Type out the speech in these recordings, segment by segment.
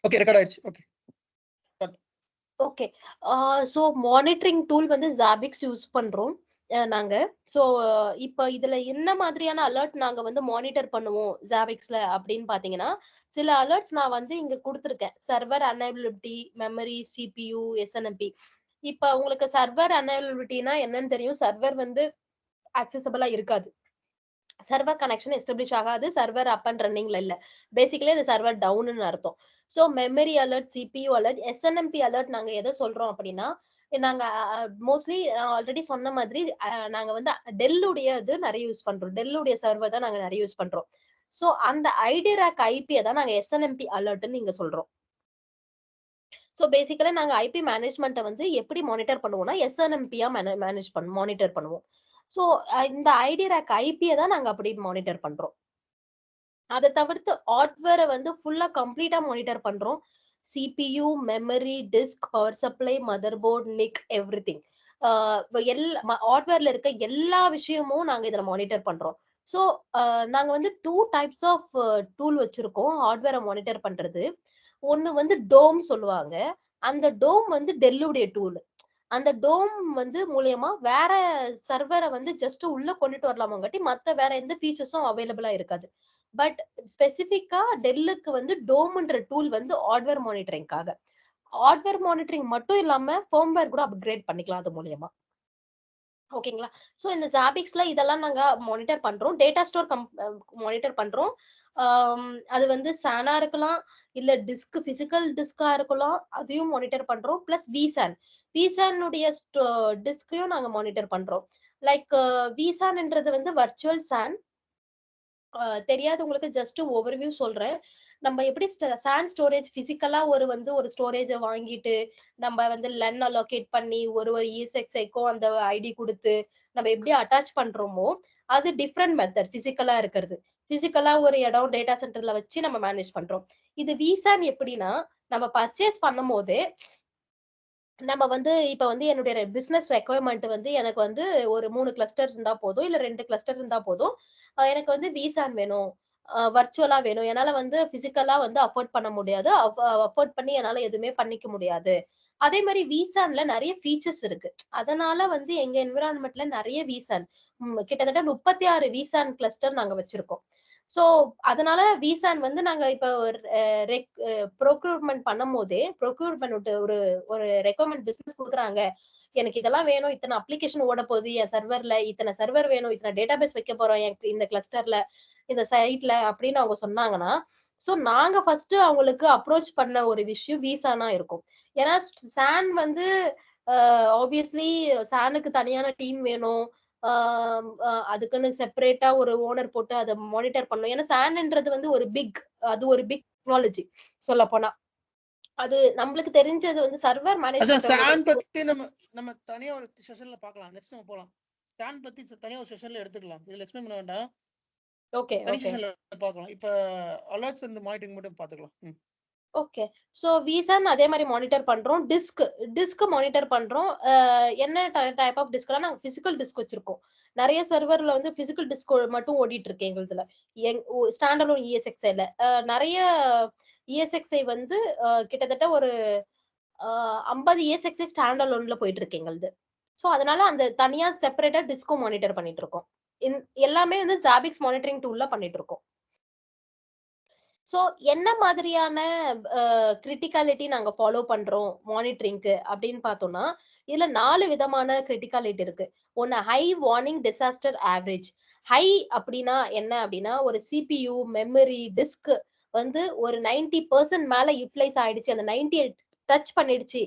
Okay record ஆயிடுச்சு. Okay okay. So monitoring tool வந்து Zabbix use பண்றோம் நாங்க. ஸோ இப்ப இதுல என்ன மாதிரியான அலர்ட் நாங்க வந்து மானிட்டர் பண்ணுவோம் Zabbixல அப்படின்னு பாத்தீங்கன்னா, சில அலர்ட்ஸ் நான் வந்து இங்க குடுத்திருக்கேன். Server unavailability, memory, CPU, SNMP. இப்ப உங்களுக்கு சர்வர் அன்அவைலபிலிட்டினா என்னன்னு தெரியும். சர்வர் வந்து அக்சஸபிளா இருக்காது. சர்வர் கனெக்ஷன் எஸ்டாப்ளிஷ் ஆகாது. சர்வர் அப் அண்ட் ரன்னிங்ல இல்ல. பேசிக்கலி அது சர்வர் டவுன்னு அர்த்தம். So memory alert, CPU alert, SNMP alert நாங்க எதை சொல்றோம் அப்படின்னா, நாங்க மோஸ்ட்லி ஆல்ரெடி சொன்ன மாதிரி நாங்க வந்து டெல்லுடைய இது நிறைய யூஸ் பண்றோம். டெல்லுடைய சர்வர் தான் நாங்க நிறைய யூஸ் பண்றோம். ஸோ அந்த ஐடி ரேக் ஐபியை தான் நாங்க SNMP அலர்ட்னு இங்க சொல்றோம். ஸோ பேசிக்கலா நாங்க ஐபி மேனேஜ்மெண்ட்டை வந்து எப்படி மானிட்டர் பண்ணுவோம்னா SNMP-யா மானிட்டர் பண்ணுவோம். ஸோ இந்த ஐடி ரேக் ஐபியை தான் நாங்க அப்படி மானிட்டர் பண்றோம். அதை தவிர்த்து ஹார்ட்வேரை வந்து ஃபுல்லா கம்ப்ளீட்டா மானிட்டர் பண்றோம். CPU, memory, disk, power supply, mother board, NIC, everything. ஹார்ட்வேர்ல இருக்க எல்லா விஷயமும் நாங்க இதுல மானிட்டர் பண்றோம். ஸோ நாங்க வந்து 2 டைப்ஸ் ஆஃப் டூல் வச்சிருக்கோம் ஹார்ட்வேரை மானிட்டர் பண்றது. ஒண்ணு வந்து டோம் சொல்லுவாங்க. அந்த டோம் வந்து டெல்லுடைய டூல். அந்த டோம் வந்து மூலியமா வேற சர்வரை வந்து ஜஸ்ட் உள்ள கொண்டுட்டு வரலாமாங்காட்டி மத்த வேற எந்த ஃபீச்சர்ஸும் அவைலபிளா இருக்காது. பட் ஸ்பெசிபிக்கா டெல்லுக்கு வந்து டோம்ன்ற டூல் வந்து ஹார்ட்வேர் மானிட்டரிங்காக. ஹார்ட்வேர் மானிட்டரிங் மட்டும் இல்லாம ஃபர்ம்வேர் கூட அப்கிரேட் பண்ணிக்கலாம் அது மூலியமா. ஓகேங்களா? சோ இந்த Zabbixல இதெல்லாம் நாங்க மானிட்டர் பண்றோம். டேட்டா ஸ்டோர் மானிட்டர் பண்றோம். அது வந்து SAN-ஆ இருக்கலாம், இல்ல பிசிக்கல் டிஸ்கா இருக்கலாம். அதையும் மானிட்டர் பண்றோம். Plus vSAN. vSAN-உடைய டிஸ்கையும் நாங்க மானிட்டர் பண்றோம். லைக் vSAN-ன்றது வந்து வர்ச்சுவல் SAN. தெரியாதவங்களுக்கு ஜஸ்ட் ஓவர்வியூ சொல்றேன். நம்ம எப்படி SAN ஸ்டோரேஜ் பிசிக்கலா ஒரு ஸ்டோரேஜை வாங்கிட்டு நம்ம வந்து லென் அலோகேட் பண்ணி ஒரு ESXi-க்கும் அந்த ஐடி கொடுத்து நம்ம எப்படி அட்டாச் பண்றோமோ அது டிஃப்ரெண்ட் மெத்தட் பிசிக்கலா இருக்கிறது. பிசிக்கலா ஒரு இடம் டேட்டா சென்டர்ல வச்சு நம்ம மேனேஜ் பண்றோம். இது vSAN எப்படின்னா நம்ம பர்ச்சேஸ் பண்ணும் போது நம்ம வந்து இப்ப வந்து என்னுடைய பிசினஸ் ரெக்குயர்மெண்ட் வந்து எனக்கு வந்து ஒரு 3 கிளஸ்டர் இருந்தா போதும், இல்ல 2 கிளஸ்டர் இருந்தா போதும். எனக்கு வந்து vSAN வேணும். வர்ச்சுவலா வேணும். என்னால வந்து பிசிக்கலா வந்து அஃபோர்ட் பண்ண முடியாது. அஃபோர்ட் பண்ணி என்னால எதுவுமே பண்ணிக்க முடியாது. அதே மாதிரி vSAN-ல நிறைய ஃபீச்சர்ஸ் இருக்கு. அதனால வந்து எங்க என்விரான்மென்ட்ல நிறைய vSAN கிட்டத்தட்ட 36 vSAN கிளஸ்டர் நாங்க வச்சிருக்கோம். சோ அதனால vSAN வந்து நாங்க இப்ப ப்ரோக்யூர்மெண்ட் பண்ணும்போதே ஒரு ஒரு ரெக்கமெண்ட் பிசினஸ் குடுக்குறாங்க. எனக்கு இதெல்லாம் வேணும். இத்தனை அப்ளிகேஷன் ஓட போகுது என் சர்வர்ல. இத்தனை சர்வர் வேணும். இத்தனை டேட்டாபேஸ் வைக்க போறோம் இந்த கிளஸ்டர்ல, இந்த சைட்ல அப்படின்னு அவங்க சொன்னாங்கன்னா, சோ நாங்க ஃபர்ஸ்ட் அவங்களுக்கு அப்ரோச் பண்ண ஒரு விஷயம் vSAN-ஆ இருக்கும். ஏன்னா SAN வந்து ஆப்வியஸ்லி SAN-க்கு தனியான டீம் வேணும். அதுக்குன்னு செப்பரேட்டா ஒரு ஓனர் போட்டு அதை மானிட்டர் பண்ணணும். ஏன்னா SAN-ன்றது வந்து அது ஒரு பிக் டெக்னாலஜி சொல்ல போனா. அது நம்மளுக்கு தெரிஞ்சது வந்து சர்வர் மேனேஜ்மென்ட். SAN பத்தி நம்ம தனியா ஒரு செஷன்ல பார்க்கலாம். நெக்ஸ்ட் நம்ம போலாம். SAN பத்தி தனியா ஒரு செஷன்ல எடுத்துக்கலாம். இதுல எக்ஸ்பிளைன் பண்ண வேண்டாம். ஓகே தனி செஷன்ல பார்க்கலாம். இப்ப அலர்ட்ஸ் அண்ட் மானிட்டரிங் மட்டும் பாத்துக்கலாம். ஓகே. சோ vSAN அதே மாதிரி மானிட்டர் பண்றோம். டிஸ்க் மானிட்டர் பண்றோம். என்ன டைப் ஆஃப் டிஸ்க்லாம் நாங்க பிசிக்கல் டிஸ்க் வச்சிருக்கோம். நிறைய சர்வர்ல வந்து பிசிக்கல் டிஸ்க் மட்டும் ஓடிட்டு இருக்கு எங்களுதுல. ஸ்டாண்ட் அலோன் ESXi-ல நிறைய ESXi வந்து கிட்டத்தட்ட ஒரு 50 ESXi ஸ்டாண்ட் அலோன்ல போயிட்டு இருக்கு எங்களுது. சோ அதனால அந்த தனியா செப்பரேட்டா டிஸ்கும் மானிட்டர் பண்ணிட்டு இருக்கோம். எல்லாமே வந்து Zabbix மானிட்டரிங் டூல்ல பண்ணிட்டு இருக்கோம். சோ என்ன மாதிரியான கிரிட்டிகாலிட்டி நாங்க ஃபாலோ பண்றோம் மானிட்டரிங்க்கு அப்படின்னு பார்த்தோம்னா, இதுல 4 விதமான கிரிட்டிகாலிட்டி இருக்கு. ஒன்னு high warning disaster average. High அப்படின்னா என்ன அப்படின்னா, ஒரு CPU, மெமரி, டிஸ்க் வந்து ஒரு 90% மேல யூட்டிலைஸ் ஆயிடுச்சு. அந்த 90 டச் பண்ணிடுச்சு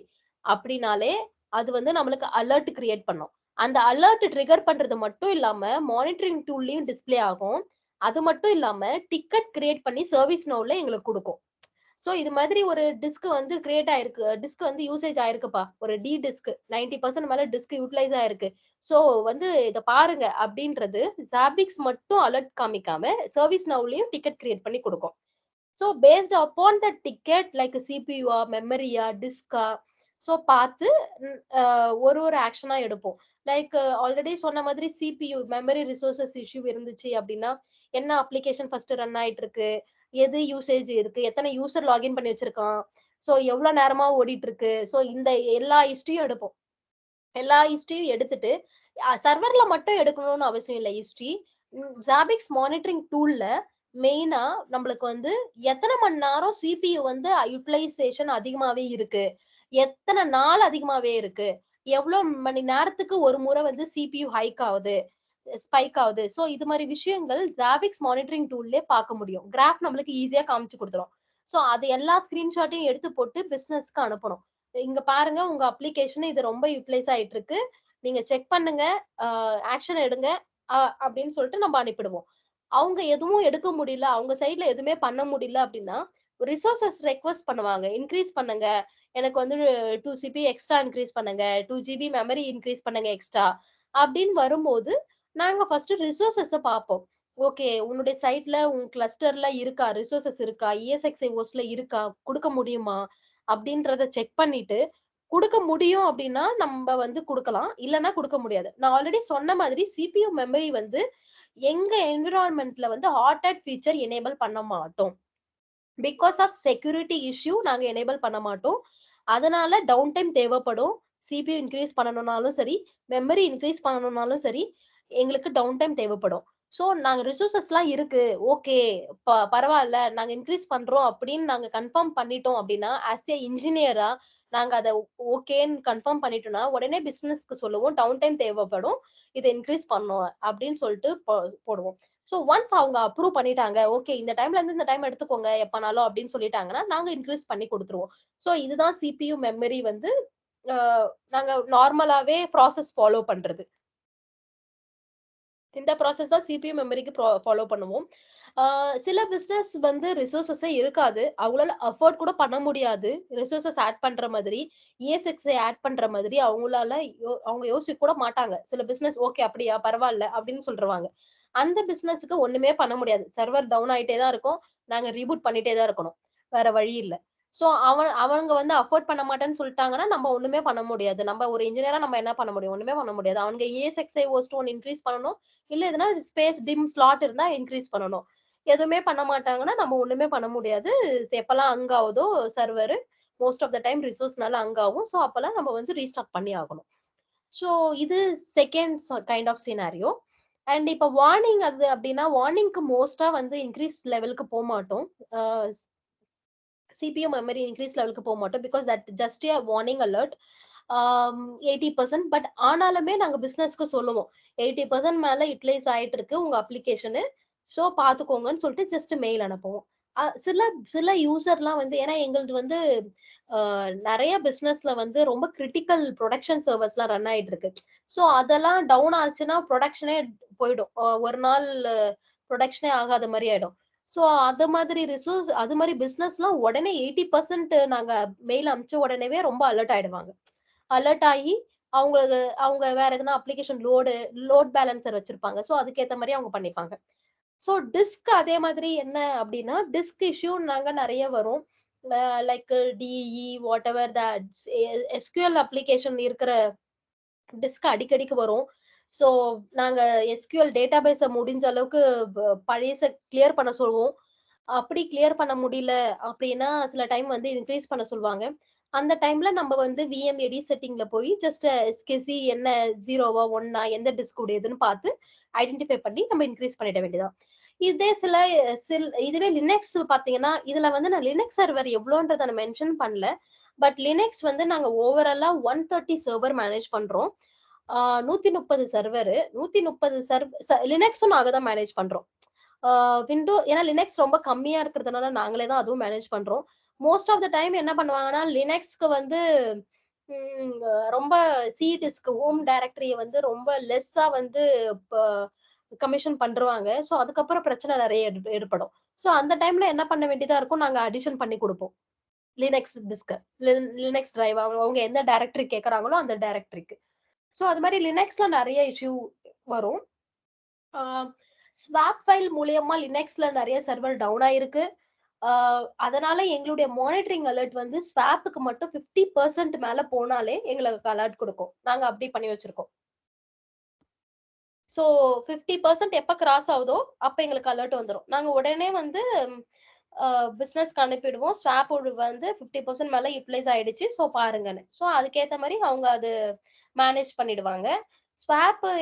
அப்படின்னாலே அது வந்து நம்மளுக்கு அலர்ட் கிரியேட் பண்ணும். அந்த அலர்ட் ட்ரிகர் பண்றது மட்டும் இல்லாம மானிட்டரிங் டூல்லயும் டிஸ்ப்ளே ஆகும். அது மட்டும் இல்லாம டிக்கெட் கிரியேட் பண்ணி சர்வீஸ் நோவ்ல எங்களுக்கு கொடுக்கும். சோ இது மாதிரி ஒரு டிஸ்க் வந்து கிரியேட் ஆயிருக்கு, டிஸ்க் வந்து யூசேஜ் ஆயிருக்குப்பா, ஒரு டி டிஸ்க் 90% மேல டிஸ்க் யூட்டிலைஸ் ஆயிருக்கு, சோ வந்து இத பாருங்க அப்படின்றது Zabbix மட்டும் அலர்ட் காமிக்காம சர்வீஸ் நோவ்லயும் டிக்கெட் கிரியேட் பண்ணி கொடுக்கும். So based upon the ticket like CPU-ஆ, மெமரியா, டிஸ்கா, சோ பார்த்து ஒரு ஆக்ஷனா எடுப்போம். லைக் ஆல்ரெடி சொன்ன மாதிரி CPU மெமரி ரிசோர்சஸ் இஷ்யூ இருந்துச்சு அப்படின்னா என்ன அப்ளிகேஷன் ஃபர்ஸ்ட் ரன் ஆயிட்டு இருக்கு, எது யூசேஜ் இருக்கு, எத்தனை யூசர் லாகின் பண்ணி வச்சிருக்கான், சோ எவ்வளவு நேரமா ஓடிட்டு இருக்கு, சோ இந்த எல்லா ஹிஸ்டரியும் எடுப்போம். எல்லா ஹிஸ்டரியும் எடுத்துட்டு சர்வர்ல மட்டும் எடுக்கணும்னு அவசியம் இல்லை ஹிஸ்டரி. ஜாபிக்ஸ் மானிட்டரிங் டூல்ல மெயினா நம்மளுக்கு வந்து எத்தனை மணி நேரம் சிபியு வந்து யூட்டிலைசேஷன் அதிகமாவே இருக்கு, எத்தனை நாள் அதிகமாவே இருக்கு, எவ்வளவு மணி நேரத்துக்கு ஒரு முறை வந்து சிபியு ஹைக் ஆகுது, ஸ்பைக் ஆகுது. சோ இது மாதிரி விஷயங்கள் ஜாபிக்ஸ் மானிட்டரிங் டூல்லே பார்க்க முடியும். கிராஃப் நம்மளுக்கு ஈஸியா காமிச்சு கொடுத்துரும். சோ அது எல்லா ஸ்கிரீன்ஷாட்டையும் எடுத்து போட்டு பிசினஸ்க்கு அனுப்பணும். இங்க பாருங்க உங்க அப்ளிகேஷன் இது ரொம்ப யூட்டிலைஸ் ஆயிட்டு இருக்கு, நீங்க செக் பண்ணுங்க, ஆக்ஷன் எடுங்க அப்படின்னு சொல்லிட்டு நம்ம அனுப்பிடுவோம். அவங்க எதுவும் எடுக்க முடியல, அவங்க சைட்ல எதுவுமே பண்ண முடியல அப்படின்னா ரிசோர்சஸ் ரெக்வெஸ்ட் பண்ணுவாங்க. இன்க்ரீஸ் பண்ணுங்க, எனக்கு வந்து 2 GB எக்ஸ்ட்ரா இன்க்ரீஸ் பண்ணுங்க, 2 GB மெமரி இன்க்ரீஸ் பண்ணுங்க எக்ஸ்ட்ரா அப்படின்னு வரும்போது நாங்க ஃபர்ஸ்ட் ரிசோர்சஸ பார்ப்போம். ஓகே, உன்னுடைய சைட்ல உங்க கிளஸ்டர்ல இருக்கா, ரிசோர்சஸ் இருக்கா, ESXi ஹோஸ்ட்ல இருக்கா, கொடுக்க முடியுமா அப்படின்றத செக் பண்ணிட்டு குடுக்க முடியும் அப்படின்னா நம்ம வந்து குடுக்கலாம், இல்லன்னா குடுக்க முடியாது. நான் ஆல்ரெடி சொன்ன மாதிரி CPU மெமரி வந்து எங்க என்விரான்மென்ட்ல வந்து ஹாட் அட் ஃபீச்சர் எனேபிள் பண்ண மாட்டோம். பிகாஸ் ஆஃப் செக்யூரிட்டி இஷ்யூ நாங்க எனேபிள் பண்ண மாட்டோம். அதனால டவுன் டைம் தேவைப்படும். CPU இன்க்ரீஸ் பண்ணணும்னாலும் சரி, மெமரி இன்க்ரீஸ் பண்ணணும்னாலும் சரி, எங்களுக்கு டவுன் டைம் தேவைப்படும். சோ நாங்க ரிசோர்சஸ்லாம் இருக்கு, ஓகே பரவாயில்ல நாங்க இன்க்ரீஸ் பண்றோம் அப்படின்னு நாங்க கன்ஃபார்ம் பண்ணிட்டோம் அப்படின்னா ஆஸ் ஏ இன்ஜினியரா நாங்க அதை ஓகேன்னு கன்ஃபார்ம் பண்ணிட்டோம்னா உடனே பிசினஸ்க்கு சொல்லுவோம் டவுன் டைம் தேவைப்படும், இதை இன்க்ரீஸ் பண்ணோம் அப்படின்னு சொல்லிட்டு போடுவோம். சோ ஒன்ஸ் அவங்க அப்ரூவ் பண்ணிட்டாங்க, ஓகே இந்த டைம்ல இருந்து இந்த டைம் எடுத்துக்கோங்க எப்பனாலும் அப்படின்னு சொல்லிட்டாங்கன்னா நாங்க இன்க்ரீஸ் பண்ணி கொடுத்துருவோம். சோ இதுதான் CPU மெமரி வந்து நாங்க நார்மலாவே ப்ராசஸ் ஃபாலோ பண்றது. இந்த ப்ராசஸ் தான் CPU மெமரிக்கு ஃபாலோ பண்ணுவோம். சில பிசினஸ் வந்து ரிசோர்சஸே இருக்காது, அவங்களால அஃபோர்ட் கூட பண்ண முடியாது ரிசோர்சஸ் ஆட் பண்ற மாதிரி, ESXi ஆட் பண்ற மாதிரி அவங்களால அவங்க யோசிக்க கூட மாட்டாங்க. சில பிசினஸ் ஓகே அப்படியா பரவாயில்ல அப்படின்னு சொல்றாங்க. அந்த பிசினஸ்க்கு ஒண்ணுமே பண்ண முடியாது, சர்வர் டவுன் ஆயிட்டே தான் இருக்கும், நாங்க ரீபூட் பண்ணிட்டே தான் இருக்கணும், வேற வழி இல்ல. சோ அவங்க வந்து அஃபோர்ட் பண்ண மாட்டேன்னு சொல்லிட்டாங்கன்னா நம்ம ஒண்ணுமே பண்ண முடியாது. நம்ம ஒரு இன்ஜினியரா நம்ம என்ன பண்ண முடியும், ஒண்ணுமே பண்ண முடியாது. அவங்க ESXi ஹோஸ்ட் ஒன்னு இன்க்ரீஸ் பண்ணணும், இல்ல எதுனா ஸ்பேஸ் டிம் ஸ்லாட் இருந்தா இன்க்ரீஸ் பண்ணணும். எதுவுமே பண்ண மாட்டாங்கன்னா நம்ம ஒண்ணுமே பண்ண முடியாது. எப்பெல்லாம் ஹங் ஆகுதோ server, most of the time ரிசோர்ஸ்னால ஹங் ஆகும். சோ அப்பெல்லாம் நம்ம வந்து ரீஸ்டார்ட் பண்ணி ஆகணும். சோ இது second kind of scenario. And இப்ப வார்னிங் அது அப்படின்னா வார்னிங்க்கு மோஸ்டா வந்து இன்க்ரீஸ் லெவலுக்கு போக மாட்டோம். CPU மெமரி இன்க்ரீஸ் லெவலுக்கு போக மாட்டோம். Because that just a warning alert. 80%. But ஆனாலுமே நாங்க பிசினஸ்க்கு சொல்லுவோம் 80% மேல யூட்டிலைஸ் ஆயிட்டு இருக்கு உங்க அப்ளிகேஷனு, சோ பாத்துக்கோங்கன்னு சொல்லிட்டு ஜஸ்ட் மெயில் அனுப்புவோம். சில சில யூசர்லாம் வந்து ஏன்னா எங்களுது வந்து நிறைய பிசினஸ்ல வந்து ரொம்ப கிரிட்டிக்கல் ப்ரொடக்ஷன் சர்வர்ஸ்லாம் ரன் ஆயிட்டு இருக்கு. சோ அதெல்லாம் டவுன் ஆச்சுன்னா ப்ரொடக்ஷனே போயிடும். ஒரு நாள் ப்ரொடக்ஷனே ஆகாத மாதிரி ஆயிடும். சோ அது மாதிரி ரிசோர்ஸ் அது மாதிரி பிசினஸ்லாம் உடனே 80% நாங்க மெயில் அனுப்பிச்ச உடனேவே ரொம்ப அலர்ட் ஆயிடுவாங்க. அலர்ட் ஆகி அவங்களுக்கு அவங்க வேற எதனா அப்ளிகேஷன் லோட் பேலன்சர் வச்சிருப்பாங்க. சோ அதுக்கேத்த மாதிரி அவங்க பண்ணிப்பாங்க. சோ டிஸ்க் அதே மாதிரி என்ன அப்படின்னா டிஸ்க் இஷ்யூ நாங்க நிறைய வரும். Like DE what ever SQL application இருக்கிற டிஸ்க் அடிக்கடிக்கு வரும். சோ நாங்க SQL டேட்டாபேஸ முடிஞ்ச அளவுக்கு பழையச கிளியர் பண்ண சொல்லுவோம். அப்படி கிளியர் பண்ண முடியல அப்படின்னா சில டைம் வந்து இன்க்ரீஸ் பண்ண சொல்லுவாங்க. அந்த டைம்ல நம்ம வந்து VMAD செட்டிங்ல போய் ஜஸ்ட் SKC என்ன 0வா 1ஆ எந்த டிஸ்க் உடையதுன்னு பார்த்து ஐடென்டிஃபை பண்ணி நம்ம இன்க்ரீஸ் பண்ணிட வேண்டியதான். இதே இதுவே லினக்ஸ் பாத்தீங்கன்னா இதுல வந்து நான் லினக்ஸ் சர்வர் எவ்வளோன்றத நான் மென்ஷன் பண்ணல. பட் லினக்ஸ் வந்து நாங்க ஓவராலா 130 சர்வர் மேனேஜ் பண்றோம். 130 சர்வர் 130 லினக்ஸும் நாங்க தான் மேனேஜ் பண்றோம். ஏன்னா லினக்ஸ் ரொம்ப கம்மியா இருக்கிறதுனால நாங்களே தான் அதுவும் மேனேஜ் பண்றோம். மோஸ்ட் ஆஃப் த டைம் என்ன பண்ணுவாங்கன்னா லினக்ஸ்க்கு வந்து ரொம்ப சி டிஸ்க் ஹோம் டைரக்டரிய வந்து ரொம்ப லெஸ்ஸா வந்து கமிஷன் பண்றாங்க. சோ அதுக்கப்புறம் பிரச்சனை நிறைய ஏற்படும். சோ அந்த டைம்ல என்ன பண்ண வேண்டியதா இருக்கும், நாங்க அடிஷன் பண்ணி கொடுப்போம் லினக்ஸ் டிஸ்க், லினக்ஸ் டிரைவ் அவங்க எந்த டைரக்டரி கேக்குறாங்களோ அந்த டைரக்டரிக்கு. சோ அது மாதிரி லினக்ஸ்ல நிறைய இஷ்யூ வரும். ஸ்வாப் ஃபைல் மூலியமா லினக்ஸ்ல நிறைய சர்வர் டவுன் ஆயிருக்கு. அதனால எங்களுடைய மானிட்டரிங் அலர்ட் வந்து ஸ்வாப்புக்கு மட்டும் 50% மேல போனாலே எங்களுக்கு அலர்ட் கொடுக்கும். நாங்க அப்படி பண்ணி வச்சிருக்கோம். சோ 50% எப்ப கிராஸ் ஆகுதோ அப்ப எங்களுக்கு அலர்ட் வந்துரும். நாங்க உடனே வந்து பிசினஸ்க்கு அனுப்பிடுவோம். ஸ்வாப் வந்து 50% மேல யூட்டிலைஸ் ஆயிடுச்சு. சோ பாருங்கன்னு. சோ அதுக்கேத்த மாரி அவங்க அது மேனேஜ் பண்ணிடுவாங்க.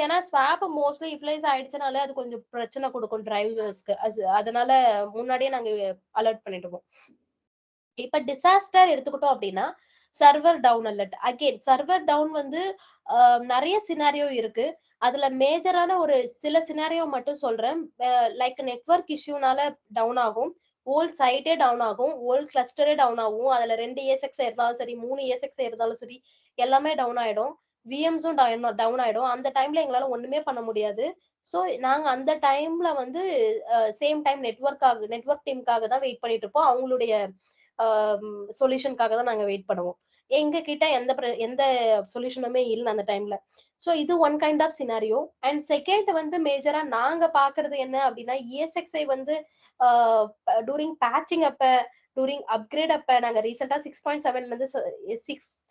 ஏன்னா ஸ்வாப் மோஸ்ட்லி யூட்டிலைஸ் ஆயிடுச்சுனாலே அது கொஞ்சம் பிரச்சனை குடுக்கும் டிரைவர்ஸ்க்கு. அதனால முன்னாடியே நாங்க அலர்ட் பண்ணிடுவோம். இப்ப டிசாஸ்டர் எடுத்துக்கிட்டோம் அப்படின்னா, server down alert. Again server down வந்து நெறைய சினாரியோ இருக்கு. அதுல மேஜரான ஒரு சில சினாரியோ மட்டும் சொல்றேன். லைக் நெட்வொர்க் இஷ்யூனால டவுன் ஆகும். ஹோல் சைட்டே டவுன் ஆகும். ஹோல் கிளஸ்டரே டவுன் ஆகும். அதுல 2 ESX இருந்தாலும் சரி, 3 ESX இருந்தாலும் சரி, எல்லாமே டவுன் ஆயிடும். விஎம்ஸும் டவுன் ஆயிடும். அந்த டைம்ல எங்களால ஒண்ணுமே பண்ண முடியாது. சோ நாங்க அந்த டைம்ல வந்து சேம் டைம் நெட்வொர்க் டீம்க்காக தான் வெயிட் பண்ணிட்டு இருப்போம். அவங்களுடைய சொல்யூஷன்க்காக தான் நாங்க வெயிட் பண்ணுவோம். எங்க கிட்ட எந்த சொல்யூஷனுமே இல்ல அந்த டைம்ல. சோ இது one kind of scenario. And second வந்து மேஜரா நாங்க பாக்குறது என்ன அப்டின்னா, ESXi வந்து ஆ டூரிங் பேட்சிங் அப்ப, டூரிங் அப்கிரேட் அப்ப நாங்க ரீசென்ட்டா 6.7ல இருந்து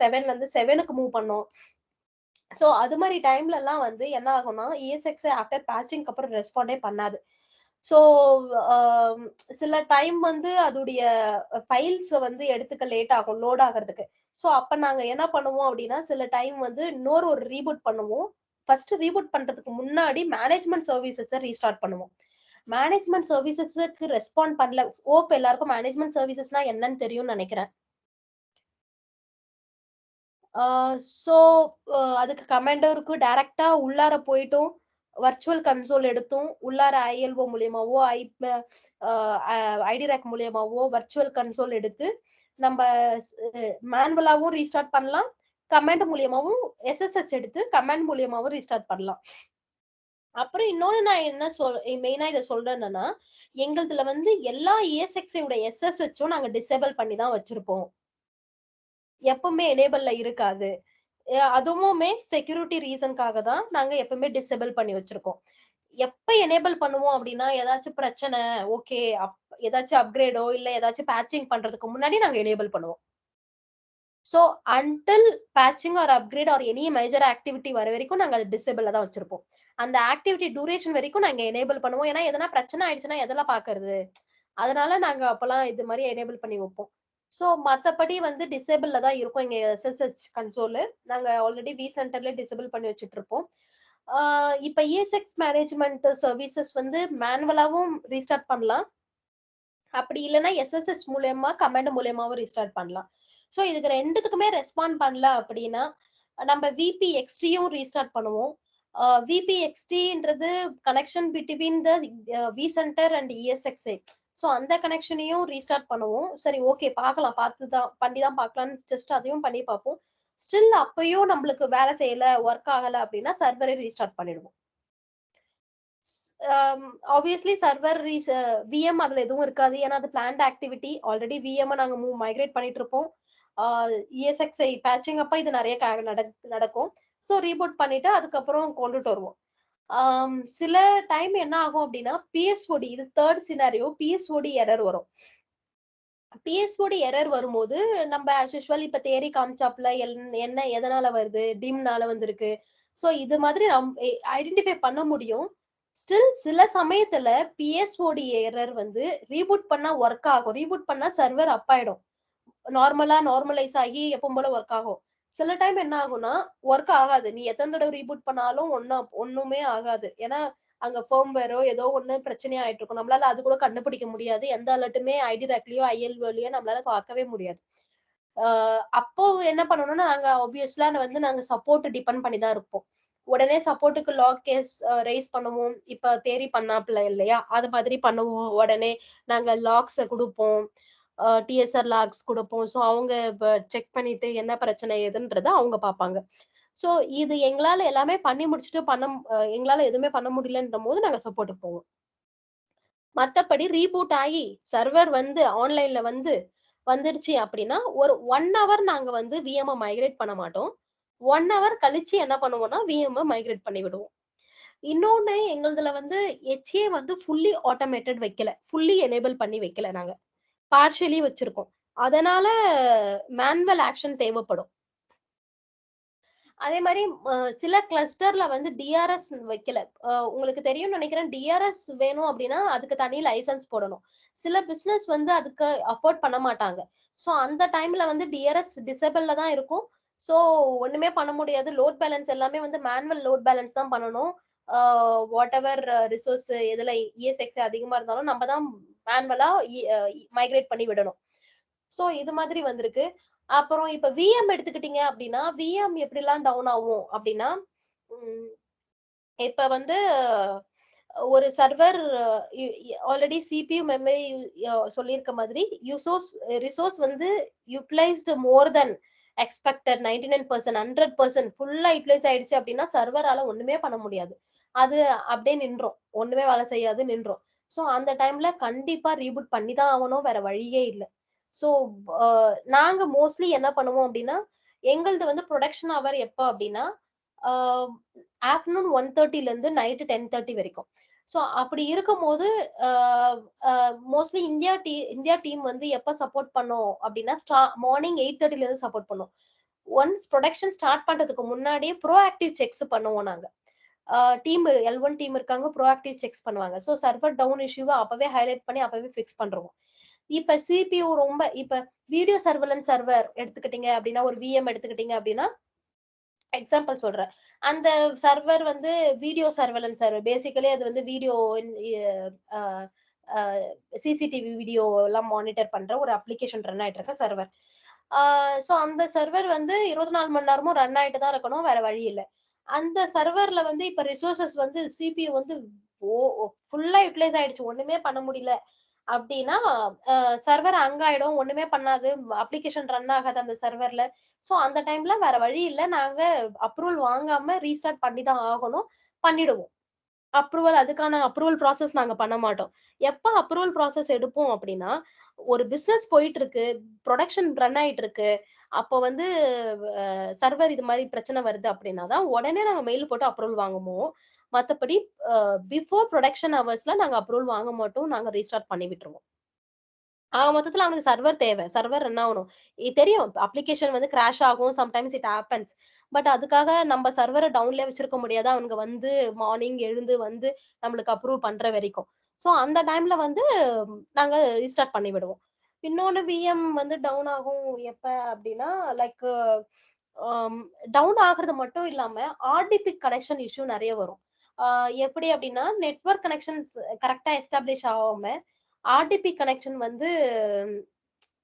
7ல இருந்து 7க்கு மூவ் பண்ணோம். சோ அது மாரி டைம்லலாம் வந்து என்ன ஆகும்னா, ESXi ஆஃப்டர் பேட்சிங்க்கு அப்புறம் ரெஸ்பாண்டே பண்ணாது. சோ அ சில டைம் வந்து அதுடைய ஃபைல்ஸ் வந்து எடுத்துக்க லேட் ஆகும், லோட் ஆகுறதுக்கு. சோ அப்ப நாங்க என்ன பண்ணுவோம் அப்டின்னா, சில டைம் வந்து இன்னொரு ஒரு ரீபூட் பண்ணுவோம். ஃபர்ஸ்ட் ரீபூட் பண்றதுக்கு முன்னாடி மேனேஜ்மென்ட் சர்வீசஸ ரீஸ்டார்ட் பண்ணுவோம். மேனேஜ்மென்ட் சர்வீசஸ்க்கு ரெஸ்பாண்ட் பண்ணல. எல்லாருக்கும் மேனேஜ்மென்ட் சர்வீசஸ்னா என்னன்னு தெரியும்னு நெனைக்கிறேன். ஆ சோ அதுக்கு கமாண்டும் இருக்கு. டைரக்ட்டா உள்ளார போயிட்டும், வர்ச்சுவல் கன்சோல் எடுத்தும், உள்ளார ILO மூலியமாவோ, அ ஐடி ரேக் மூலியமாவோ வர்ச்சுவல் கன்சோல் எடுத்து, நம்ப ஸ் மேனுவலாவும் ரீஸ்டார்ட் பண்ணலாம். கமாண்ட் மூலியமாவும் SSH எடுத்து கமாண்ட் மூலியமாவும் ரீஸ்டார்ட் பண்ணலாம். அப்புறம் இன்னொன்னு நான் என்ன மெயினா இத சொல்றேன் என்னன்னா, எங்களுதுல வந்து எல்லா ESXi உடைய SSHம் நாங்க டிசேபிள் பண்ணி தான் வச்சிருப்போம். எப்பவுமே எனேபிள்ல இருக்காது. அதுவுமே செக்யூரிட்டி ரீசன்க்காக தான் நாங்க எப்பவுமே டிசேபிள் பண்ணி வச்சிருக்கோம். எப்ப எனேபிள் பண்ணுவோம் அப்டின்னா, ஏதாச்சும் பிரச்சனை, ஓகே ஏதாச்சும் அப்கிரேடோ இல்ல ஏதாச்சும் பேட்சிங் பண்றதுக்கு முன்னாடி நாங்க எனேபிள் பண்ணுவோம். So until patching or upgrade or any major activity வர வரைக்கும் நாங்க அத டிசேபிள்ல தான் வச்சிருப்போம். அந்த ஆக்டிவிட்டி டியூரேஷன் வரைக்கும் நாங்க எனேபிள் பண்ணுவோம். ஏன்னா எதனா பிரச்சனை ஆயிடுச்சுன்னா எதெல்லாம் பாக்குறது? அதனால நாங்க அப்பலாம் இது மாரி எனேபிள் பண்ணி வைப்போம். சோ மத்தபடி வந்து டிசேபிள்ல தான் இருக்கும் எங்க SSH கன்சோலு. நாங்க ஆல்ரெடி vCenterல டிசேபிள் பண்ணி வச்சுட்டு இருப்போம். ஆ இப்ப ESX மேனேஜ்மென்ட் சர்வீசஸ் வந்து மேனுவலாவும் ரீஸ்டார்ட் பண்ணலாம். அப்படி இல்லன்னா SSH மூலியமா, கமாண்ட் மூலியமாவும் ரீஸ்டார்ட் பண்ணலாம். சோ இதுக்கு 2த்துக்குமே ரெஸ்பாண்ட் பண்ணல அப்படின்னா, நம்ம VPXTயும் ரீஸ்டார்ட் பண்ணுவோம். VPXTன்றது connection between the vCenter and ESXi. So அந்த கனெக்ஷனையும் ரீஸ்டார்ட் பண்ணுவோம். சரி ஓகே பார்க்கலாம். பண்ணி தான் பார்க்கலாம்னு ஜஸ்ட் அதையும் பண்ணி பார்ப்போம். ஸ்டில் அப்பயும் நம்மளுக்கு வேலை செய்யல, ஒர்க் ஆகல அப்படின்னா சர்வரை ரீஸ்டார்ட் பண்ணிடுவோம். ஆப்வியஸ்லி சர்வர் VM அதுல எதுவும் இருக்காது. ஏன்னா அது பிளான்ட் ஆக்டிவிட்டி. ஆல்ரெடி VM நாங்க மைக்ரேட் பண்ணிட்டு இருப்போம். ESXi பேட்சிங் அப்ப இது நெறைய நடக்கும். சோ ரீபூட் பண்ணிட்டு அதுக்கப்புறம் கொண்டுட்டு வருவோம். சில டைம் என்ன ஆகும் அப்டின்னா, PSOD இது 3 சினாரியோ PSOD எரர் வரும். PSOD எரர் வரும்போது நம்ம ஆஸ் யூசுவல் இப்ப தியரி காமிச்சாப்ல என்ன எதனால வருது? டிம்னால வந்திருக்கு. சோ இது மாதிரி ஐடென்டிஃபை பண்ண முடியும். ஸ்டில் சில சமயத்துல PSOD எரர் வந்து ரீபூட் பண்ணா வொர்க் ஆகும். ரீபூட் பண்ணா சர்வர் அப் ஆயிடும். நார்மலைஸ் ஆகி எப்பவும் போல வொர்க் ஆகும். சில டைம் என்ன ஆகும்னா, வொர்க் ஆகாது. நீ எத்தன தடவ ரீபூட் பண்ணாலும் ஒண்ணுமே ஆகாது. ஏன்னா, அங்க ஃபர்ம்வேரோ ஏதோ ஒண்ணு பிரச்சனையா ஆயிட்டு இருக்கும். நம்மளால அது கூட கண்டுபிடிக்க முடியாது. எந்த அலர்ட்டுமே ஐடி ரேக்லயோ, ILOலயோ நம்மளால பார்க்கவே முடியாது. அ அப்போ என்ன பண்ணணும்னா, நாங்க ஆப்வியஸ்லா வந்து நாங்க சப்போர்ட் டிபெண்ட் பண்ணி தான் இருப்போம். உடனே சப்போர்ட்க்கு லாக் கேஸ் ரெய்ஸ் பண்ணுவோம். இப்ப தேரி பண்ணாப்ல இல்லையா? அது மாதிரி பண்ணுவோம். உடனே நாங்க லாக்ஸ குடுப்போம். TSR லாக்ஸ் குடுப்போம். சோ அவங்க செக் பண்ணிட்டு என்ன பிரச்சனை ஏதுன்றத அவங்க பார்ப்பாங்க. சோ இது எங்களால எல்லாமே பண்ணி முடிச்சுட்டு எங்களால எதுவுமே பண்ண முடியலன்றபோது நாங்க சப்போர்ட்க்கு போவோம். மத்தபடி ரீபூட் ஆயி சர்வர் வந்து ஆன்லைன்ல வந்துடுச்சு அப்படின்னா, ஒரு 1 ஹவர் நாங்க வந்து VM மைக்ரேட் பண்ண மாட்டோம். 1 ஹவர் கழிச்சு என்ன பண்ணுவோம்னா, VM மைக்ரேட் பண்ணி விடுவோம். இன்னொன்னு எங்களுதுல வந்து HA வந்து ஃபுல்லி ஆட்டோமேட்டட் வைக்கல. ஃபுல்லி எனேபிள் பண்ணி வைக்கல நாங்க. பார்ஷியலி வச்சிருக்கோம். அதனால மேனுவல் ஆக்ஷன் தேவைப்படும். அதே மாதிரி சில கிளஸ்டர்ல வந்து டிஆர்எஸ் வைக்கல. உங்களுக்கு தெரியும்னு நினைக்கிறேன். டிஆர்எஸ் வேணும் அப்படின்னா அதுக்கு தனி லைசன்ஸ் போடணும். சில பிசினஸ் வந்து அதுக்கு அஃபோர்ட் பண்ண மாட்டாங்க. சோ அந்த டைம்ல வந்து டிஆர்எஸ் டிசேபிள்ல தான் இருக்கும். சோ ஒண்ணுமே பண்ண முடியாது. லோட் பேலன்ஸ் எல்லாமே வந்து மேனுவல் லோட் பேலன்ஸ் தான் பண்ணணும். வாட் எவர் ரிசோர்ஸ் எதுல இஎஸ்எக்ஸ் அதிகமா இருந்தாலும் நம்ம தான் மேனுவலா மைக்ரேட் பண்ணி விடணும். சோ இது மாதிரி வந்திருக்கு. அப்புறம் இப்ப விஎம் எடுத்துக்கிட்டீங்க அப்படின்னா, விஎம் எப்படிலாம் டவுன் ஆகும் அப்படின்னா, உம் இப்ப வந்து ஒரு சர்வர் ஆல்ரெடி சிபியு மெமரி சொல்லியிருக்க மாதிரி ரிசோர்ஸ் வந்து யூட்டிலைஸ்டு மோர் தென் எக்ஸ்பெக்டட் 99% 100% ஃபுல்லா யூட்டிலைஸ் ஆயிடுச்சு அப்படின்னா சர்வரால ஒண்ணுமே பண்ண முடியாது. அது அப்படியே நின்றோம். ஒண்ணுமே வேலை செய்யாது நின்றோம். சோ அந்த டைம்ல கண்டிப்பா ரீபூட் பண்ணி தான் ஆகணும். வேற வழியே இல்ல. சோ நாங்க மோஸ்ட்லி என்ன பண்ணுவோம் அப்படின்னா, எங்களது வந்து ப்ரொடக்ஷன் ஹவர் எப்ப அப்படின்னா, ஆஃப்டர்நூன் 1:30ல இருந்து நைட் 10:30 வரைக்கும். சோ அப்படி இருக்கும்போது மோஸ்ட்லி இந்தியா டீம் வந்து எப்ப சப்போர்ட் பண்ணும் அப்படின்னா, மார்னிங் 8:30ல இருந்து சப்போர்ட் பண்ணும். ஒன்ஸ் ப்ரொடக்ஷன் ஸ்டார்ட் பண்றதுக்கு முன்னாடியே ப்ரோஆக்டிவ் செக்ஸ் பண்ணுவோம் நாங்க. டீம் L1 டீம் இருக்காங்க. ப்ரோஆக்டிவ் செக்ஸ் பண்ணுவாங்க. சோ சர்வர் டவுன் இஷ்யூவ அப்பவே ஹைலைட் பண்ணி அப்பவே ஃபிக்ஸ் பண்றோம். இப்ப சிபியூ ரொம்ப இப்ப வீடியோ சர்வலன்ஸ் சர்வர் எடுத்துக்கிட்டீங்க அப்படின்னா, ஒரு விஎம் எடுத்துக்கிட்டீங்க அப்படின்னா, எக்ஸாம்பிள் சொல்றேன். அந்த சர்வர் வந்து வீடியோ சர்வலன்ஸ் சர்வர். பேசிக்கலி அது வந்து வீடியோ சிசிடிவி வீடியோ எல்லாம் மானிட்டர் பண்ற ஒரு அப்ளிகேஷன் ரன் ஆயிட்டு இருக்க சர்வர். சோ அந்த சர்வர் வந்து 24 மணி நேரமும் ரன் ஆயிட்டு தான் இருக்கணும். வேற வழி இல்ல. அந்த சர்வர்ல வந்து இப்ப ரிசோர்சஸ் வந்து சிபியூ வந்து ஃபுல்லா யூட்டிலைஸ் ஆயிடுச்சு. ஒண்ணுமே பண்ண முடியல அப்படின்னா சர்வர் ஹேங் ஆயிடும். ஒண்ணுமே பண்ணாது. அப்ளிகேஷன் ரன் ஆகாது அந்த சர்வர்ல. சோ அந்த டைம்ல வேற வழி இல்ல. நாங்க அப்ரூவல் வாங்காம ரீஸ்டார்ட் பண்ணி தான் ஆகணும். பண்ணிடுவோம். அதுக்கான அப்ரூவல் ப்ராசஸ் நாங்க பண்ண மாட்டோம். எப்ப அப்ரூவல் ப்ராசஸ் எடுப்போம் அப்படின்னா, ஒரு பிசினஸ் போயிட்டு இருக்கு, புரொடக்ஷன் ரன் ஆயிட்டு இருக்கு. அப்ப வந்து சர்வர் இது மாதிரி பிரச்சனை வருது அப்படின்னா தான் உடனே நாங்க மெயில் போட்டு அப்ரூவல் வாங்குவோம். மத்தபடி பிஃபோர் புரொடக்ஷன் ஹவர்ஸ்ல நாங்க அப்ரூவல் வாங்க மாட்டோம். நாங்க ரீஸ்டார்ட் பண்ணி விட்டுருவோம். மொத்தத்துல அவனுக்கு சர்வர் தேவை. சர்வர் ரன் ஆகணும். தெரியும் அப்ளிகேஷன் வந்து கிராஷ் ஆகும். Sometimes it happens. பட் அதுக்காக நம்ம சர்வர டவுன்லயே வச்சிருக்க முடியாது. அவனுங்க வந்து மார்னிங் எழுந்து வந்து நம்மளுக்கு அப்ரூவ் பண்ற வரைக்கும். சோ அந்த டைம்ல வந்து நாங்க ரீஸ்டார்ட் பண்ணி விடுவோம். இன்னொன்னு விஎம் வந்து டவுன் ஆகும் எப்ப அப்படின்னா, லைக் டவுன் ஆகுறது மட்டும் இல்லாம ஆர்டிபி கனெக்ஷன் இஷ்யூ நிறைய வரும். எப்படி அப்படின்னா, நெட்வொர்க் கனெக்ஷன்ஸ் கரெக்டா எஸ்டாப்ளிஷ் ஆகாம ஆர்டிபி கனெக்ஷன் வந்து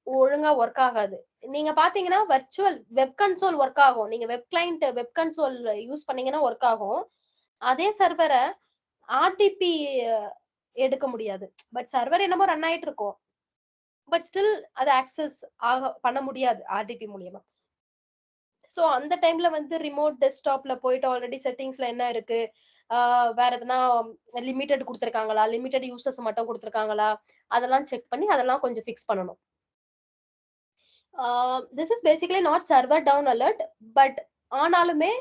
ஒழுங்கா ஒர்க் ஆகாது. நீங்க பாத்தீங்கன்னா வர்ச்சுவல் வெப் கன்சோல் ஒர்க் ஆகும். நீங்க web client web console use பண்ணீங்கன்னா ஒர்க் ஆகும். அதே சர்வர ஆர்டிபி எடுக்க முடியாது. பட் சர்வர் என்னமோ ரன் ஆயிட்டு இருக்கும். பட் ஸ்டில் அது ஆக்சஸ் பண்ண முடியாது ஆர்டிபி மூலியமா. சோ அந்த டைம்ல வந்து ரிமோட் டெஸ்க்டாப்ல போயிட்டு ஆல்ரெடி செட்டிங்ஸ்ல என்ன இருக்கு, வேற எதனா லிமிட்டட் குடுத்திருக்காங்களா, லிமிட்டட் யூசர்ஸ் மட்டும் குடுத்திருக்காங்களா, அதெல்லாம் செக் பண்ணி அதெல்லாம் கொஞ்சம் ஃபிக்ஸ் பண்ணணும். This is basically not server down alert. But ஆனாலுமே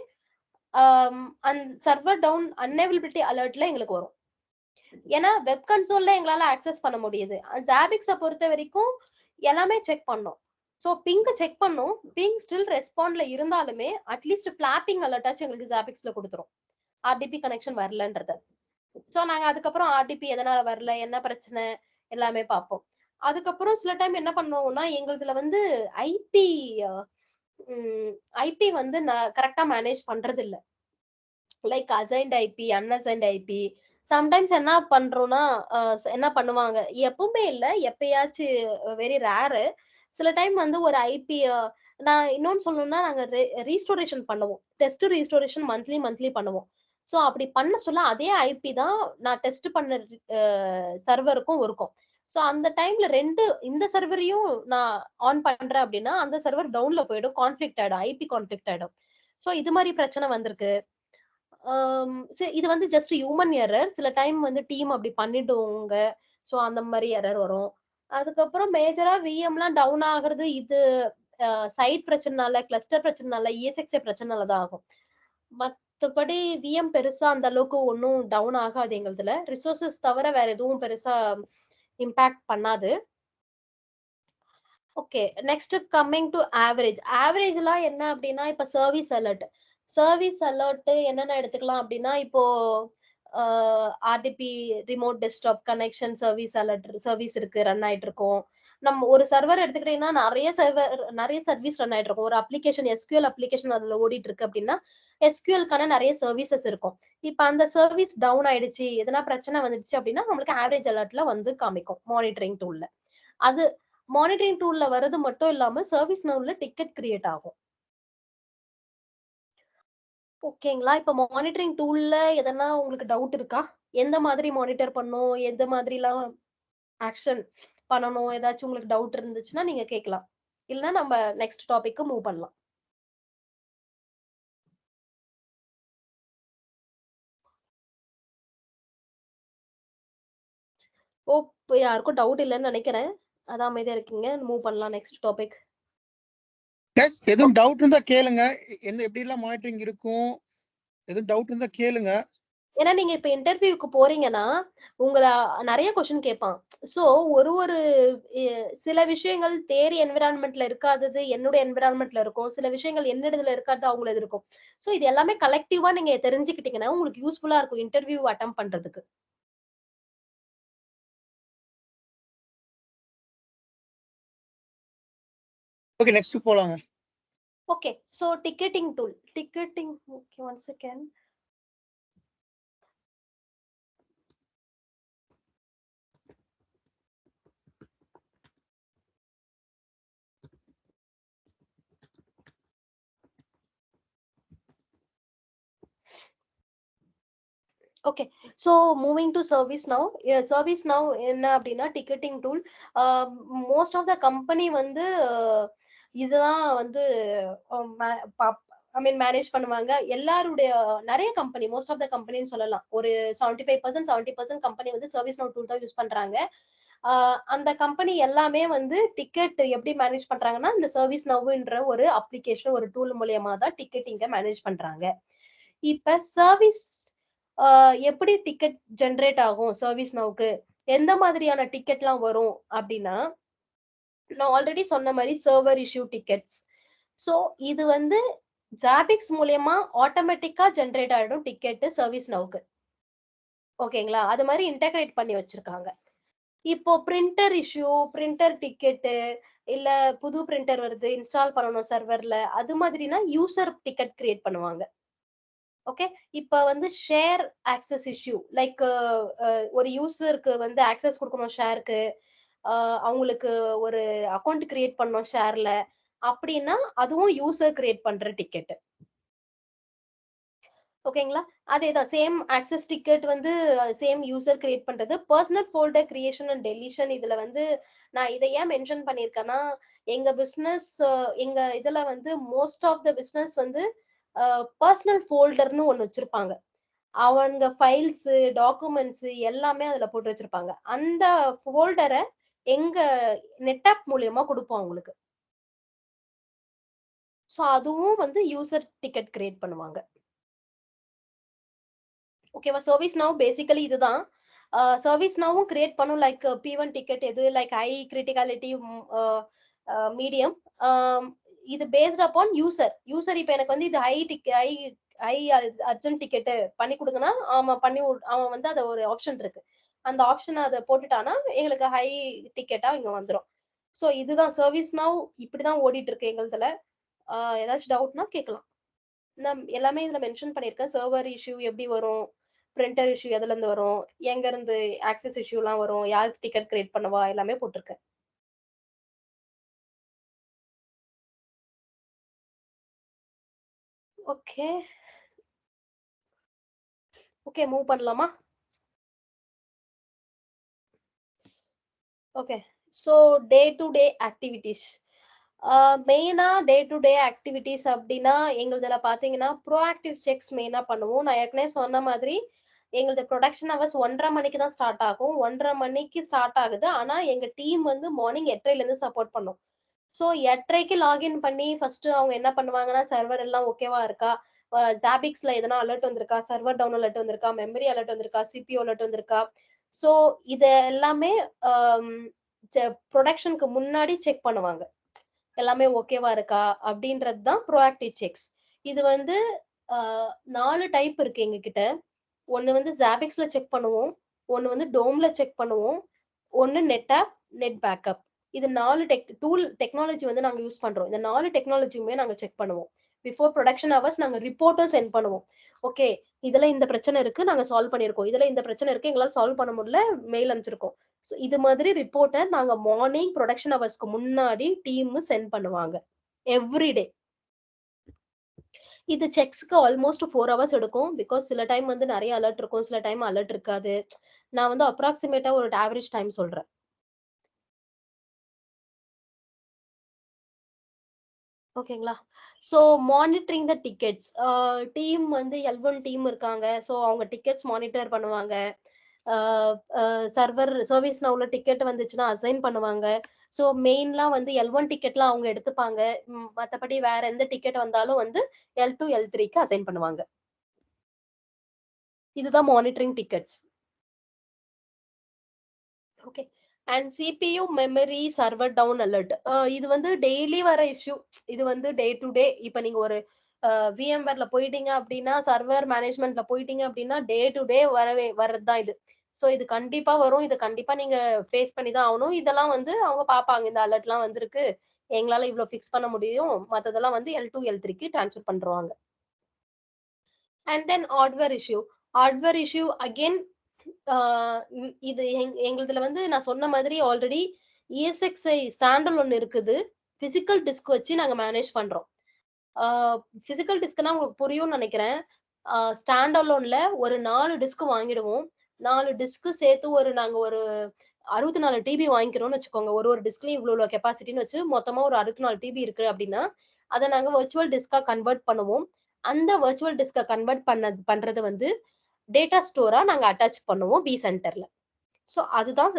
அந்த சர்வர் டவுன் அன்அவைலபிலிட்டி அலர்ட்ல எங்களுக்கு வரும். ஏன்னா வெப் கன்சோல்ல எங்களால ஆக்சஸ் பண்ண முடியுது. ஜாபிக்ஸ பொறுத்த வரைக்கும் எல்லாமே செக் பண்ணோம். சோ பிங்க் செக் பண்ணோம். பிங் ஸ்டில் ரெஸ்பாண்ட்ல இருந்தாலுமே அட்லீஸ்ட் ஃபிளாப்பிங் அலர்ட்டாச்சும் எங்களுக்கு ஜாபிக்ஸ்ல கொடுத்துரும். RTB connection வரலன்றத. சோ நாங்க அதுக்கப்புறம் ஆர்டிபி எதனால வரல, என்ன பிரச்சனை எல்லாமே பார்ப்போம். அதுக்கப்புறம் சில டைம் என்ன பண்ணுவோம்னா, எங்களுதுல வந்து ஐபி ஐபி வந்து கரெக்டா மேனேஜ் பண்றது இல்ல. Like assigned IP, unassigned IP. Sometimes என்ன பண்றோம்னா, என்ன பண்ணுவாங்க, எப்பவுமே இல்ல, எப்பயாச்சும் வெரி ரேரு. சில டைம் வந்து ஒரு ஐபி நான் இன்னொன்னு சொல்லணும்னா, நாங்க ரீஸ்டோரேஷன் பண்ணுவோம். டெஸ்ட் ரீஸ்டோரேஷன் மந்த்லி பண்ணுவோம். சோ அப்படி பண்ண சொல்ல அதே ஐபி தான் நான் டெஸ்ட் பண்ண சர்வருக்கும் இருக்கும். சோ அந்த டைம்ல இந்த சர்வரையும் நான் ஆன் பண்றேன் அப்படின்னா, அந்த சர்வர் டவுன்ல போயிடும். கான்ஃபிளிக்ட் ஆயிடும். ஐபி கான்ஃபிளிக்ட் ஆயிடும். சோ இது மாதிரி பிரச்சனை வந்திருக்கு. இது வந்து ஜஸ்ட் ஹியூமன் எரர். சில டைம் வந்து டீம் அப்படி பண்ணிடுவாங்க. சோ அந்த மாதிரி எரர் வரும். அதுக்கப்புறம் மேஜரா விஎம்லாம் டவுன் ஆகுறது இது சைட் பிரச்சனைனால, கிளஸ்டர் பிரச்சனைனால, இஎஸ்எக்ஸ்ஏ பிரச்சனைனால தான் ஆகும். மத்தபடி விஎம் பெருசா அந்த அளவுக்கு ஒன்னும் டவுன் ஆகாது எங்களுதுல. ரிசோர்சஸ் தவிர வேற எதுவும் பெருசா இம்பாக்ட் பண்ணாது. Okay. Next coming to average. ஆவரேஜ்லாம் என்ன அப்படின்னா, இப்ப சர்வீஸ் அலர்ட். சர்வீஸ் அலர்ட் என்னென்ன எடுத்துக்கலாம் அப்படின்னா, இப்போ RTB remote desktop connection service alert service இருக்கு, ரன் ஆயிட்டு இருக்கும். நம்ம ஒரு சர்வர் எடுத்துக்கிட்டீங்கன்னா நிறைய சர்வீஸ் ரன் ஆயிட்டு இருக்கும். ஒரு அப்ளிகேஷன் எஸ்கியூஎல் அப்ளிகேஷன் அதுல ஓடிட்டு இருக்கு அப்படின்னா எஸ்கியூஎல்கான நிறைய சர்வீசஸ் இருக்கும். இப்ப அந்த சர்வீஸ் டவுன் ஆயிடுச்சு, எதனா பிரச்சனை வந்துடுச்சு அப்படின்னா நம்மளுக்கு ஆவரேஜ் அலர்ட்ல வந்து காமிக்கும் மானிட்டரிங் டூல்ல. அது மானிட்டரிங் டூல்ல வர்றது மட்டும் இல்லாம சர்வீஸ் நவுல டிக்கெட் கிரியேட் ஆகும். ஓகேங்களா? இப்ப மானிட்டரிங் டூல்ல எதனா உங்களுக்கு டவுட் இருக்கா? எந்த மாதிரி மானிட்டர் பண்ணும்? எந்த மாதிரிலாம் ஆக்ஷன் பண்ணணும்? ஏதாச்சும் உங்களுக்கு டவுட் இருந்துச்சுன்னா நீங்க கேட்கலாம். இல்லன்னா நம்ம நெக்ஸ்ட் டாபிக்கு மூவ் பண்ணலாம். ஓ! இப்ப யாருக்கும் டவுட் இல்லன்னு நினைக்கிறேன். அதான் அமைதியா இருக்கீங்க. மூவ் பண்ணலாம் நெக்ஸ்ட் டாபிக். கைஸ் எதுவும் டவுட் இருந்தா கேளுங்க. எப்படி எல்லாம் மானிட்டரிங் இருக்கும், எதுவும் டவுட் இருந்தா கேளுங்க. ஏன்னா நீங்க இப்ப இன்டர்வியூக்கு போறீங்கன்னா உங்கள நிறைய கொஸ்டின் கேட்பான். சோ ஒரு சில விஷயங்கள் தேரி என்விரான்மெண்ட்ல இருக்காதது என்னோட என்விரான்மெண்ட்ல இருக்கும். சில விஷயங்கள் என்னிடத்துல இருக்காது அவங்களது இருக்கும். சோ இது எல்லாமே கலெக்டிவா நீங்க தெரிஞ்சுக்கிட்டீங்கன்னா உங்களுக்கு யூஸ்ஃபுல்லா இருக்கும் இன்டர்வியூ அட்டெம்ப்ட் பண்றதுக்கு. ஓகே, நெக்ஸ்ட் போலாங்க. Okay, so ticketing tool. Ticketing okay, one second. Okay, so moving to ServiceNow. ServiceNow என்ன அப்படின்னா ticketing tool. Most of the company வந்து இதுதான் வந்து ஐ மீன் மேனேஜ் பண்ணுவாங்க. எல்லாருடைய நிறைய கம்பெனி மோஸ்ட் ஆஃப் த கம்பெனின்னு சொல்லலாம். ஒரு 70% கம்பெனி வந்து சர்வீஸ் நவ் டூல் தான் யூஸ் பண்றாங்க. அந்த கம்பெனி எல்லாமே வந்து டிக்கெட் எப்படி மேனேஜ் பண்றாங்கன்னா இந்த சர்வீஸ் நவ்ன்ற ஒரு அப்ளிகேஷன் ஒரு டூல் மூலியமா தான் டிக்கெட்டிங்க மேனேஜ் பண்றாங்க. இப்ப சர்வீஸ் எப்படி டிக்கெட் ஜெனரேட் ஆகும் சர்வீஸ் நவுக்கு, எந்த மாதிரியான டிக்கெட்லாம் வரும் அப்படின்னா, நான் ஆல்ரெடி சொன்ன மாதிரி சர்வர் இஷ்யூ டிக்கெட்ஸ். சோ இது வந்து ஜாபிக்ஸ் மூலியமா ஆட்டோமேட்டிக்கா ஜெனரேட் ஆயிடும் டிக்கெட் சர்வீஸ் நவுக்கு. ஓகேங்களா? அது மாதிரி இன்டகிரேட் பண்ணி வச்சிருக்காங்க. இப்போ பிரிண்டர் இஷ்யூ, பிரிண்டர் டிக்கெட், இல்ல புது பிரிண்டர் வருது இன்ஸ்டால் பண்ணணும் சர்வர்ல, அது மாதிரினா யூசர் டிக்கெட் கிரியேட் பண்ணுவாங்க. ஓகே, இப்ப வந்து ஷேர் ஆக்சஸ் இஷ்யூ லைக் ஒரு யூசருக்கு வந்து ஆக்சஸ் கொடுக்கணும் ஷேருக்கு, அவங்களுக்கு ஒரு அக்கௌண்ட் கிரியேட் பண்ணணும் ஷேர்ல அப்படின்னா அதுவும் யூசர் கிரியேட் பண்ற டிக்கெட். ஓகேங்களா? அதேதான் சேம் ஆக்சஸ் டிக்கெட் வந்து சேம் யூசர் கிரியேட் பண்றது. Personal folder creation and deletion இதுல வந்து நான் இதை ஏன் மென்ஷன் பண்ணியிருக்கேன்னா எங்க பிசினஸ் எங்க இதுல வந்து மோஸ்ட் ஆஃப் த பிசினஸ் வந்து பர்சனல் ஃபோல்டர்னு ஒண்ணு வச்சிருப்பாங்க. அவங்க ஃபைல்ஸ் டாக்குமெண்ட்ஸ் எல்லாமே அதுல போட்டு வச்சிருப்பாங்க. அந்த ஃபோல்டரை எங்க நெட்ஆப் மூலியமா கொடுப்போம் அவங்களுக்கு. சோ அதுவும் வந்து யூசர் டிக்கெட் கிரியேட் பண்ணுவாங்க. ஓகேவா? சர்வீஸ் நவ் பேசிக்கலி இதுதான். சர்வீஸ் நவும் கிரியேட் பண்ணும் லைக் P1 டிக்கெட் எது லைக் ஹை கிரிட்டிகாலிட்டி மீடியம். இது பேஸ்ட் அப்பான் யூசர் இப்ப எனக்கு வந்து இது ஹை அர்ஜென்ட் டிக்கெட் பண்ணி கொடுங்கன்னா அவன் வந்து அத ஒரு ஆப்ஷன் இருக்கு. அந்த ஆப்ஷன் அதை போட்டுட்டானா எங்களுக்கு ஹை டிக்கெட்டா இங்க வந்துரும். சோ இதுதான் சர்வீஸ் நவ் இப்படிதான் ஓடிட்டு இருக்கு எங்களுதுல. ஏதாச்சும் டவுட்னா கேட்கலாம். நான் எல்லாமே இதுல மென்ஷன் பண்ணிருக்கேன். சர்வர் இஷ்யூ எப்படி வரும், பிரிண்டர் இஷ்யூ எதுல இருந்து வரும், எங்க இருந்து ஆக்சஸ் இஷ்யூ எல்லாம் வரும், யாருக்கு டிக்கெட் கிரியேட் பண்ணவா எல்லாமே போட்டிருக்கேன். ஓகே ஓகே, மூவ் பண்ணலாமா? Okay, so day to day activities. மெயினா டே டு டே ஆக்டிவிட்டிஸ் அப்படின்னா எங்களுதுல பாத்தீங்கன்னா ப்ரோஆக்டிவ் செக்ஸ் மெயினா பண்ணுவோம். நான் ஏற்கனவே சொன்ன மாதிரி எங்களது ப்ரொடக்ஷன் ஹவர்ஸ் 1:30 மணிக்கு தான் ஸ்டார்ட் ஆகும். 1:30 மணிக்கு ஸ்டார்ட் ஆகுது. ஆனா எங்க டீம் வந்து மார்னிங் 8:30ல இருந்து சப்போர்ட் பண்ணும். சோ 8:30க்கு லாகின் பண்ணி ஃபர்ஸ்ட் அவங்க என்ன பண்ணுவாங்கன்னா சர்வர் எல்லாம் ஓகேவா இருக்கா, ஜாபிக்ஸ்ல எதனா அலர்ட் வந்திருக்கா, சர்வர் டவுன் அலர்ட் வந்திருக்கா, மெமரி அலர்ட் வந்திருக்கா, சிபியூ அலர்ட் வந்திருக்கா. சோ இத எல்லாமே ப்ரொடக்ஷனுக்கு முன்னாடி செக் பண்ணுவாங்க. எல்லாமே ஓகேவா இருக்கா அப்படின்றது தான் ப்ரோஆக்டிவ் செக்ஸ். இது வந்து 4 டைப் இருக்கு எங்க கிட்ட. ஒண்ணு வந்து Zabbixல செக் பண்ணுவோம். ஒண்ணு வந்து Domeல செக் பண்ணுவோம். ஒண்ணு NetApp, NetBackup. இது 4 டெக்னாலஜி வந்து நாங்க யூஸ் பண்றோம். இந்த 4 டெக்னாலஜியுமே நாங்க செக் பண்ணுவோம். பிஃபோர் ப்ரொடக்ஷன் ஹவர்ஸ் நாங்க ரிப்போர்ட்டும் சென்ட் பண்ணுவோம். ஓகே, இதுல இந்த பிரச்சனை இருக்கு, நாங்க சால்வ் பண்ணியிருக்கோம். இதுல இந்த பிரச்சனை இருக்கு, எங்களால சால்வ் பண்ண முடியல, மெயில் அனுப்பிச்சிருக்கோம். ஸோ இது மாதிரி ரிப்போர்ட்டை நாங்க மார்னிங் ப்ரொடக்ஷன் ஹவர்ஸ்க்கு முன்னாடி டீம் சென்ட் பண்ணுவாங்க எவ்ரிடே. இது செக்ஸ்க்கு ஆல்மோஸ்ட் 4 ஹவர்ஸ் எடுக்கும். பிகாஸ் சில டைம் வந்து நிறைய அலர்ட் இருக்கும், சில டைம் அலர்ட் இருக்காது. நான் வந்து அப்ராக்சிமேட்டா ஒரு ஆவரேஜ் டைம் சொல்றேன். ஓகேங்களா? So monitoring the tickets. Team வந்து L1 டீம் இருக்காங்க. ஸோ அவங்க டிக்கெட்ஸ் மானிட்டர் பண்ணுவாங்க. சர்வீஸ் நவுல டிக்கெட் வந்துச்சுன்னா அசைன் பண்ணுவாங்க. ஸோ மெயின்லாம் வந்து L1 டிக்கெட்லாம் அவங்க எடுத்துப்பாங்க. மத்தபடி வேற எந்த டிக்கெட் வந்தாலும் வந்து L2, L3க்கு அசைன் பண்ணுவாங்க. இதுதான் monitoring tickets. Okay. And CPU memory server down alert. இது வந்து டெய்லி வர இஷ்யூ. இது வந்து டே டு டே. இப்ப நீங்க ஒரு VMwareல போயிட்டீங்க அப்படின்னா, சர்வர் மேனேஜ்மென்ட்ல போயிட்டீங்க அப்படின்னா, டே டு டே வர்றதுதான் இது. ஸோ இது கண்டிப்பா வரும். இது கண்டிப்பா நீங்க ஃபேஸ் பண்ணி தான் ஆகணும். இதெல்லாம் வந்து அவங்க பார்ப்பாங்க. இந்த அலர்ட்லாம் வந்திருக்கு, எங்களால இவ்வளவு ஃபிக்ஸ் பண்ண முடியும். மத்ததெல்லாம் வந்து L2, L3க்கு ட்ரான்ஸ்ஃபர் பண்றாங்க. And then hardware issue again. இது எங்களுதுல வந்து நான் சொன்ன மாதிரி ஆல்ரெடி ESXi ஸ்டாண்டல் ஒன்னு இருக்குது. பிசிக்கல் டிஸ்க் வச்சு நாங்க மேனேஜ் பண்றோம். பிசிக்கல் டிஸ்க்னா உங்களுக்கு புரியும்னு நினைக்கிறேன். ஸ்டாண்ட் அலோன்ல ஒரு 4 டிஸ்க் வாங்கிடுவோம். 4 டிஸ்க் சேர்த்து நாங்க ஒரு 64 டிபி வாங்கிக்கிறோம்னு வச்சுக்கோங்க. ஒரு டிஸ்க்லயும் இவ்வளவு கெப்பாசிட்டின்னு வச்சு மொத்தமா ஒரு 64 டிபி இருக்கு அப்படின்னா, அதை நாங்க வர்ச்சுவல் டிஸ்கா கன்வெர்ட் பண்ணுவோம். அந்த வர்ச்சுவல் டிஸ்கை கன்வெர்ட் பண்றது வந்து டேட்டா ஸ்டோரா நாங்க அட்டாச் பண்ணுவோம் பி சென்டர்ல. ஸோ அதுதான்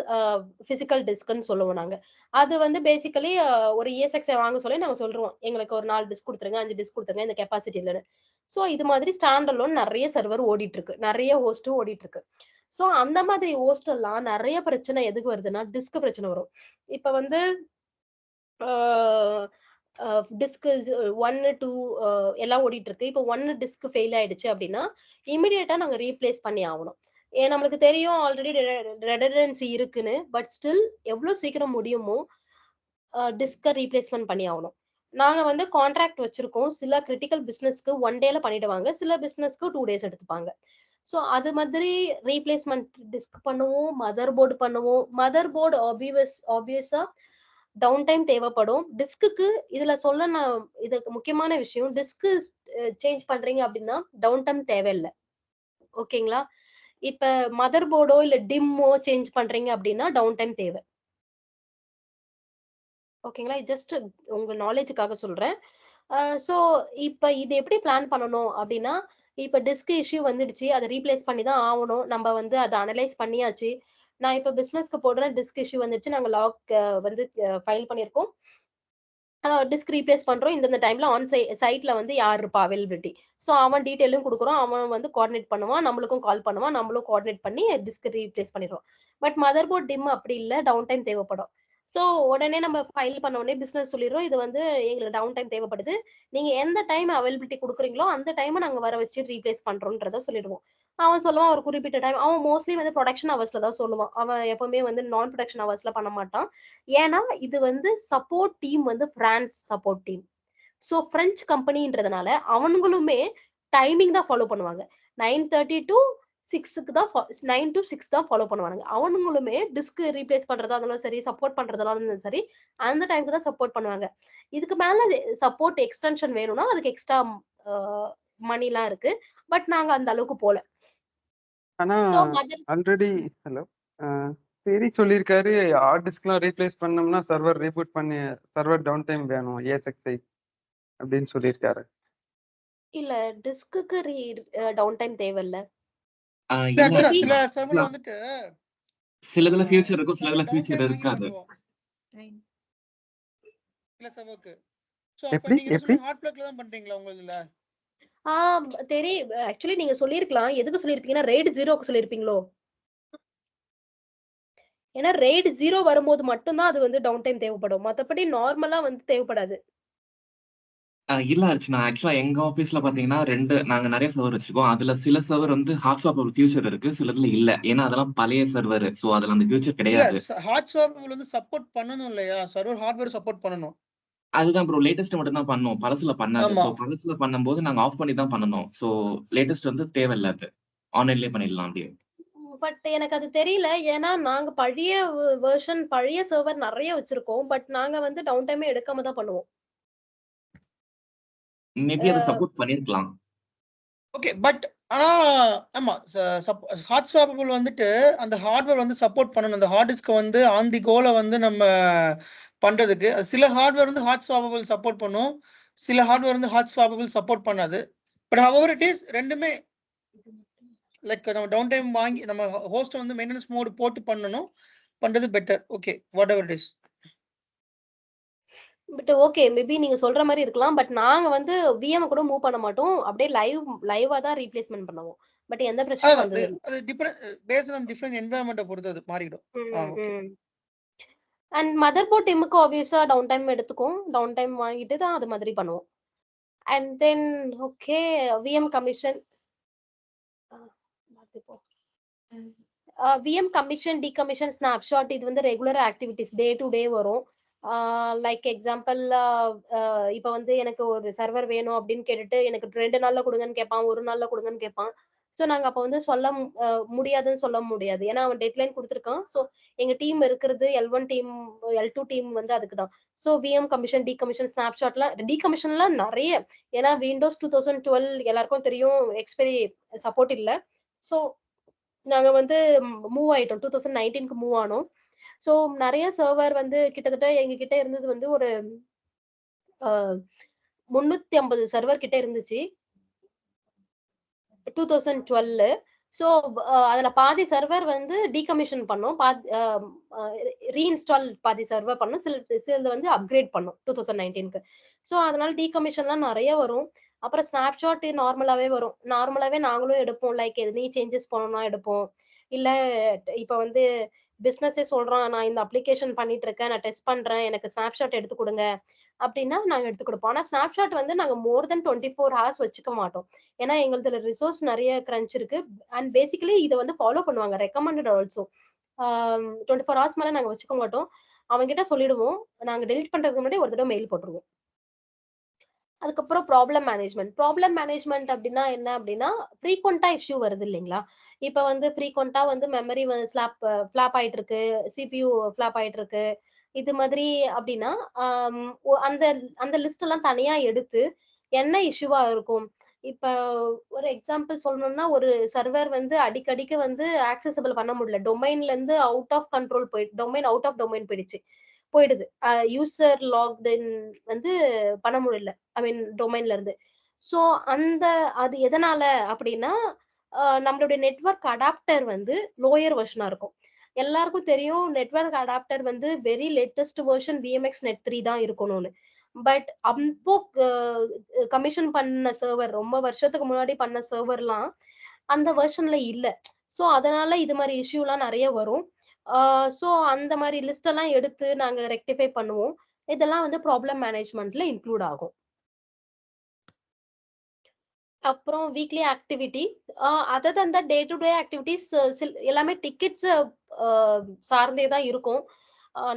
பிசிக்கல் டிஸ்க்ன்னு சொல்லுவோம் நாங்க. அது வந்து பேசிக்கலி ஒரு ESXi வாங்க சொல்லி நாங்க சொல்றோம். எங்களுக்கு ஒரு 4 டிஸ்க் கொடுத்துருங்க, 5 டிஸ்க் கொடுத்துருங்க, இந்த கெப்பாசிட்டி இல்லைன்னு. ஸோ இது மாதிரி ஸ்டாண்ட் அலோன் நிறைய சர்வர் ஓடிட்டு இருக்கு, நிறைய ஹோஸ்டும் ஓடிட்டு இருக்கு. ஸோ அந்த மாதிரி ஹோஸ்ட் எல்லாம் நிறைய பிரச்சனை எதுக்கு வருதுன்னா, டிஸ்க் பிரச்சனை வரும். இப்ப வந்து டிஸ்க் 1, 2 எல்லாம் ஓடிட்டு இருக்கு. இப்போ 1 டிஸ்க் ஃபெயில் ஆயிடுச்சு அப்படின்னா இமிடியேட்டா நாங்க ரீப்ளேஸ் பண்ணி ஆகணும். நம்மளுக்கு தெரியும் ஆல்ரெடி ரெடண்டன்சி இருக்குன்னு. பட் ஸ்டில் எவ்வளவு சீக்கிரம் முடியுமோ டிஸ்க ரீப்ளேஸ்மெண்ட் பண்ணி ஆகணும். நாங்க வந்து கான்ட்ராக்ட் வச்சிருக்கோம். சில கிரிட்டிக்கல் பிசினஸ்க்கு 1 டேல பண்ணிடுவாங்க, சில பிசினஸ்க்கு 2 டேஸ் எடுத்துப்பாங்க. ஸோ அது மாதிரி ரீப்ளேஸ்மெண்ட் டிஸ்க் பண்ணுவோம், மதர் போர்டு பண்ணுவோம். மதர் போர்டு ஆப்வியஸா டவுன் டைம் தேவைப்படும். டிஸ்க்குக்கு இதுல இதுக்கு முக்கியமான விஷயம், டிஸ்க் சேஞ்ச் பண்றீங்க அப்படின்னா டவுன் டைம் தேவையில்லை. ஓகேங்களா? இப்ப மதர் போர்டோ இல்ல டிம்மோ சேஞ்ச் பண்றீங்க அப்படின்னா டவுன் டைம் தேவை. ஓகேங்களா? ஜஸ்ட் உங்க நாலேஜுக்காக சொல்றேன். சோ இப்ப இது எப்படி பிளான் பண்ணணும் அப்படின்னா, இப்ப டிஸ்க் இஷ்யூ வந்துடுச்சு. அத ரீப்ளேஸ் பண்ணி தான் ஆவணும். நம்ம வந்து அத அனலைஸ் பண்ணியாச்சு. நான் இப்ப பிசினஸ்க்கு போடுறேன், டிஸ்க் இஷ்யூ வந்துச்சு. நாங்க லாக் வந்து ஃபைல் பண்ணியிருக்கோம். டிஸ்க் ரீப்ளேஸ் பண்றோம். இந்த டைம்ல சைட்ல வந்து யார் இருப்பா அவைலபிலிட்டி. சோ அவன் டீடைலும் குடுக்குறோம். அவன் வந்து கோஆர்டினேட் பண்ணுவான். நம்மளுக்கும் கால் பண்ணுவான். நம்மளும் கோஆர்டினேட் பண்ணி டிஸ்க் ரீப்ளேஸ் பண்ணிடுறோம். பட் மதர் போர்ட் டிம் அப்படி இல்ல. டவுன் டைம் தேவைப்படும். சோ உடனே நம்ம ஃபைல் பண்ண உடனே பிசினஸ் சொல்லிடுறோம். இது வந்து எங்களுக்கு டவுன் டைம் தேவைப்படுது. நீங்க எந்த டைம் அவைலபிலிட்டி குடுக்குறீங்களோ அந்த டைம் நாங்க வர வச்சு ரீப்ளேஸ் பண்றோம்ன்றத சொல்லிடுவோம். அவன் சொல்லுவான் ஒரு குறிப்பிட்ட டைம். அவன் மோஸ்ட்லி வந்து புரொடக்ஷன் ஹவர்ஸ்ல தான் சொல்லுவான். அவன் எப்பவுமே வந்து நான் புரொடக்ஷன் ஹவர்ஸ்ல பண்ண மாட்டான். ஏன்னா இது வந்து சப்போர்ட் டீம் வந்து France support team. So French கம்பெனின்றதுனால அவங்களுமே டைமிங் தான் ஃபாலோ பண்ணுவாங்க. 9:30 to 6க்கு தான் 9 to 6 தான் ஃபாலோ பண்ணுவாங்க. அவங்களுமே டிஸ்க் ரீப்ளேஸ் பண்றதா இருந்தாலும் சரி, சப்போர்ட் பண்றதா இருந்தாலும் சரி, அந்த டைம்க்கு தான் சப்போர்ட் பண்ணுவாங்க. இதுக்கு மேல சப்போர்ட் எக்ஸ்டென்ஷன் வேணும்னா அதுக்கு எக்ஸ்ட்ரா மணிலாம் இருக்கு. பட் நாங்க அந்த அளவுக்கு போல. ஆனா சோ மதர் ஆல்ரெடி ஹலோ சரி சொல்லியிருக்காரு, ஹார்ட் டிஸ்க்லாம் ரீப்ளேஸ் பண்ணோம்னா சர்வர் ரீபூட் பண்ணி சர்வர் டவுன் டைம் வேணும் ESXi அப்படின்னு சொல்லியிருக்காரு. இல்ல டிஸ்க்குக்கு டவுன் டைம் தேவையில்ல. இல்ல ஆக்சுவலா மேபி சில சர்வர்ல வந்துட்டு சிலதுல ஃபியூச்சர் இருக்கும், சிலதுல டவுன் ஃபியூச்சர் டைம் வாங்கி இருக்காது. பண்ணுவோம் சில சர்வருக்கு. சோ அப்ப எப்படி நீங்க என்ன எப்படி சொல்லி ஹாட் பிளக்ல தான் பண்றீங்களா உங்களுதுல? ஆக்சுவலி நீங்க சொல்லிருக்கலாம். எதுக்கு சொல்லிருப்பீங்கன்னா RAID 0க்கு சொல்லிருப்பீங்களோ? ஏன்னா RAID 0 வரும்போது மட்டும் தான் அது வந்து டவுன் டைம் தேவைப்படும். மத்தபடி நார்மலா வந்து தேவைப்படாது. இல்ல அர்ச்சனா. ஆக்சுவலா எங்க ஆபீஸ்ல பாத்தீங்கன்னா நாங்க நிறைய சர்வர் வச்சிருக்கோம். அதுல சில சர்வர் வந்து ஹாட் ஸ்வாப் ஃபியூச்சர் இருக்கு. சிலதுல இல்ல. ஏன்னா அதெல்லாம் பழைய சர்வர். சோ அதுல அந்த ஃபியூச்சர் இல்ல கிடையாது. ஹாட் ஸ்வாப்பபிள் வந்து சப்போர்ட் பண்ணணும் இல்லையா? சர்வர் ஹார்ட்வேர் சப்போர்ட் பண்ணணும். அதுதான் ப்ரோ லேட்டஸ்ட் மட்டும் தான் பண்ணோம். பழசுல பண்ணாது. ஆமா. சோ பழசுல பண்ணும்போது நாங்க ஆஃப் பண்ணி தான் பண்ணணும். சோ லேட்டஸ்ட் வந்து தேவையில்ல அது. ஆன்லைன்லயே பண்ணிடலாம் அப்படியே. பட் எனக்கு அது தெரியல. ஏன்னா நாங்க பழைய வெர்ஷன் பழைய சர்வர் நெறைய வச்சிருக்கோம். பட் நாங்க வந்து டவுன் டைமே எடுக்காம தான் பண்ணுவோம். மேபி அத சப்போர்ட் பண்ணிருக்கலாம். ஓகே. பட் ஆனா ஆமா ஹாட் ஸ்வாப்பபிள் வந்துட்டு அந்த ஹார்ட்வேர் வந்து சப்போர்ட் பண்ணணும். அந்த ஹார்ட் டிஸ்க் வந்து ஆன் தி கோல வந்து நம்ம பண்றதுக்கு சில ஹார்ட்வேர் வந்து ஹாட் ஸ்வாப்பபிள் சப்போர்ட் பண்ணும். சில ஹார்ட்வேர் வந்து ஹாட் ஸ்வாப்பபிள் சப்போர்ட் பண்ணாது. பட் ஹவவர் இட் இஸ் ரெண்டுமே லைக் நம்ம டவுன் டைம் வாங்கி நம்ம ஹோஸ்ட் வந்து மெயின்டனன்ஸ் மோட் போட்டு பண்ணணும். பண்றது better. Okay what ever it is. But okay maybe நீங்க சொல்ற மாதிரி இருக்கலாம். பட் நாங்க வந்து விஎம் கூட மூவ் பண்ண மாட்டோம். அப்படியே லைவா தான் ரீப்ளேஸ்மென்ட் பண்ணுவோம். பட் எந்த பிரச்சனையும் வந்தது இல்ல. அது டிஃபரண்ட் பேஸ்ட் ஆன் டிஃபரண்ட் என்வாயர்மெண்ட்டை பொறுத்து அது மாறிடும். ஓகே. அண்ட் மதர் போர்ட் டீமுக்கு ஆப்வியஸா டவுன் டைம் எடுத்துக்கும். டவுன் டைம் வாங்கிட்டு தான் அது மாதிரி பண்ணுவோம். And then okay VM commission VM commission decommission snapshot இது வந்து regular activities day to day வரும். லைக் எக்ஸாம்பிள் இப்போ வந்து எனக்கு ஒரு சர்வர் வேணும் அப்படின்னு கேட்டுட்டு எனக்கு 2 நாள்ல கொடுங்கன்னு கேட்பான், 1 நாள்ல கொடுங்கன்னு கேட்பான். ஸோ நாங்க அப்போ வந்து முடியாதுன்னு சொல்ல முடியாது. ஏன்னா அவன் டெட்லைன் கொடுத்துருக்கான். ஸோ எங்க டீம் இருக்கிறது L1 டீம் L2 டீம் வந்து அதுக்கு தான். ஸோ விஎம் கமிஷன் டிகமிஷன் ஸ்னாப்ஷாட்லாம் டிகமிஷன்லாம் நிறைய. ஏன்னா விண்டோஸ் 2012 எல்லாருக்கும் தெரியும் எக்ஸ்பைரி சப்போர்ட் இல்லை. ஸோ நாங்க வந்து மூவ் ஆயிட்டோம். 2019க்கு மூவ் ஆனோம். சோ நிறைய சர்வர் வந்து கிட்டத்தட்ட எங்க கிட்ட இருந்தது வந்து ஒரு 350 சர்வர் கிட்ட இருந்துச்சு 2012. சோ அதுல பாதி சர்வர் வந்து டீகமிஷன் பண்ணோம். ரீஇன்ஸ்டால் பாதி சர்வர் பண்ணோம். சில வந்து அப்கிரேட் பண்ணோம் 2019க்கு. சோ அதனால டீகமிஷன்லாம் நிறைய வரும். அப்புறம் ஸ்னாப்ஷாட் நார்மலாவே வரும். நார்மலாவே நாங்களும் எடுப்போம். லைக் எதுனி சேஞ்சஸ் பண்ணணும்னா எடுப்போம். இல்ல இப்ப வந்து பிசினஸே சொல்றோம், நான் இந்த அப்ளிகேஷன் பண்ணிட்டு இருக்கேன், நான் டெஸ்ட் பண்றேன், எனக்கு ஸ்னாப்ஷாட் எடுத்து கொடுங்க அப்படின்னா நாங்க எடுத்து கொடுப்போம். ஆனா ஸ்னாப்ஷாட் வந்து நாங்க மோர் தென் 24 ஹவர்ஸ் வச்சுக்க மாட்டோம். ஏன்னா எங்களுதுல ரிசோர்ஸ் நிறைய கிரன்ச் இருக்கு. அண்ட் பேசிக்கலி இதை வந்து ஃபாலோ பண்ணுவாங்க. ரெக்கமெண்டட் ஆல்சோ 24 ஹவர்ஸ் மேல நாங்க வச்சுக்க மாட்டோம். அவங்க கிட்ட சொல்லிடுவோம். நாங்க டெலிட் பண்றதுக்கு முன்னாடி ஒரு தடவை மெயில் போட்டுருவோம். அதுக்கப்புறம் ப்ராப்ளம் மேனேஜ்மெண்ட் அப்படின்னா என்ன அப்படின்னா ஃப்ரீக்வெண்டா இஷ்யூ வருது இல்லைங்களா? இப்ப வந்து ஃப்ரீக்வெண்டா வந்து மெமரி ஃபிளாப் ஆயிட்டு இருக்கு, சிபியூ ஃபிளாப் ஆயிட்டு இருக்கு. இது மாதிரி அப்படின்னா அந்த அந்த லிஸ்ட் எல்லாம் தனியா எடுத்து என்ன இஷ்யூவா இருக்கும். இப்ப ஒரு எக்ஸாம்பிள் சொல்லணும்னா ஒரு சர்வர் வந்து அடிக்கடிக்கு வந்து ஆக்சசபிள் பண்ண முடியல. டொமைன்ல இருந்து out of control domain out of domain போயிடுது. யூசர் லாக்இன் வந்து பண்ண முடியல. ஐ மீன் டொமைன்ல இருந்து. சோ அது எதனால அப்படின்னா நம்மளுடைய நெட்வொர்க் அடாப்டர் வந்து லோயர் வெர்ஷனா இருக்கும். எல்லாருக்கும் தெரியும் நெட்வொர்க் அடாப்டர் வந்து very latest version VMX Net 3 தான் இருக்கணும்னு. பட் அப்போ கமிஷன் பண்ண சர்வர் ரொம்ப வருஷத்துக்கு முன்னாடி பண்ண சர்வர்லாம் அந்த வெர்ஷன்ல இல்ல. சோ அதனால இது மாதிரி இஷ்யூ எல்லாம் நிறைய வரும். சோ அந்த மாதிரி லிஸ்ட் எல்லாம் எடுத்து நாங்க ரெக்டிஃபை பண்ணுவோம். இதெல்லாம் வந்து ப்ராப்ளம் மேனேஜ்மெண்ட்ல இன்க்ளூட் ஆகும். அப்புறம் weekly activity other than that day to day activities எல்லாமே டிக்கெட்ஸ் சார்ந்தே தான் இருக்கும்.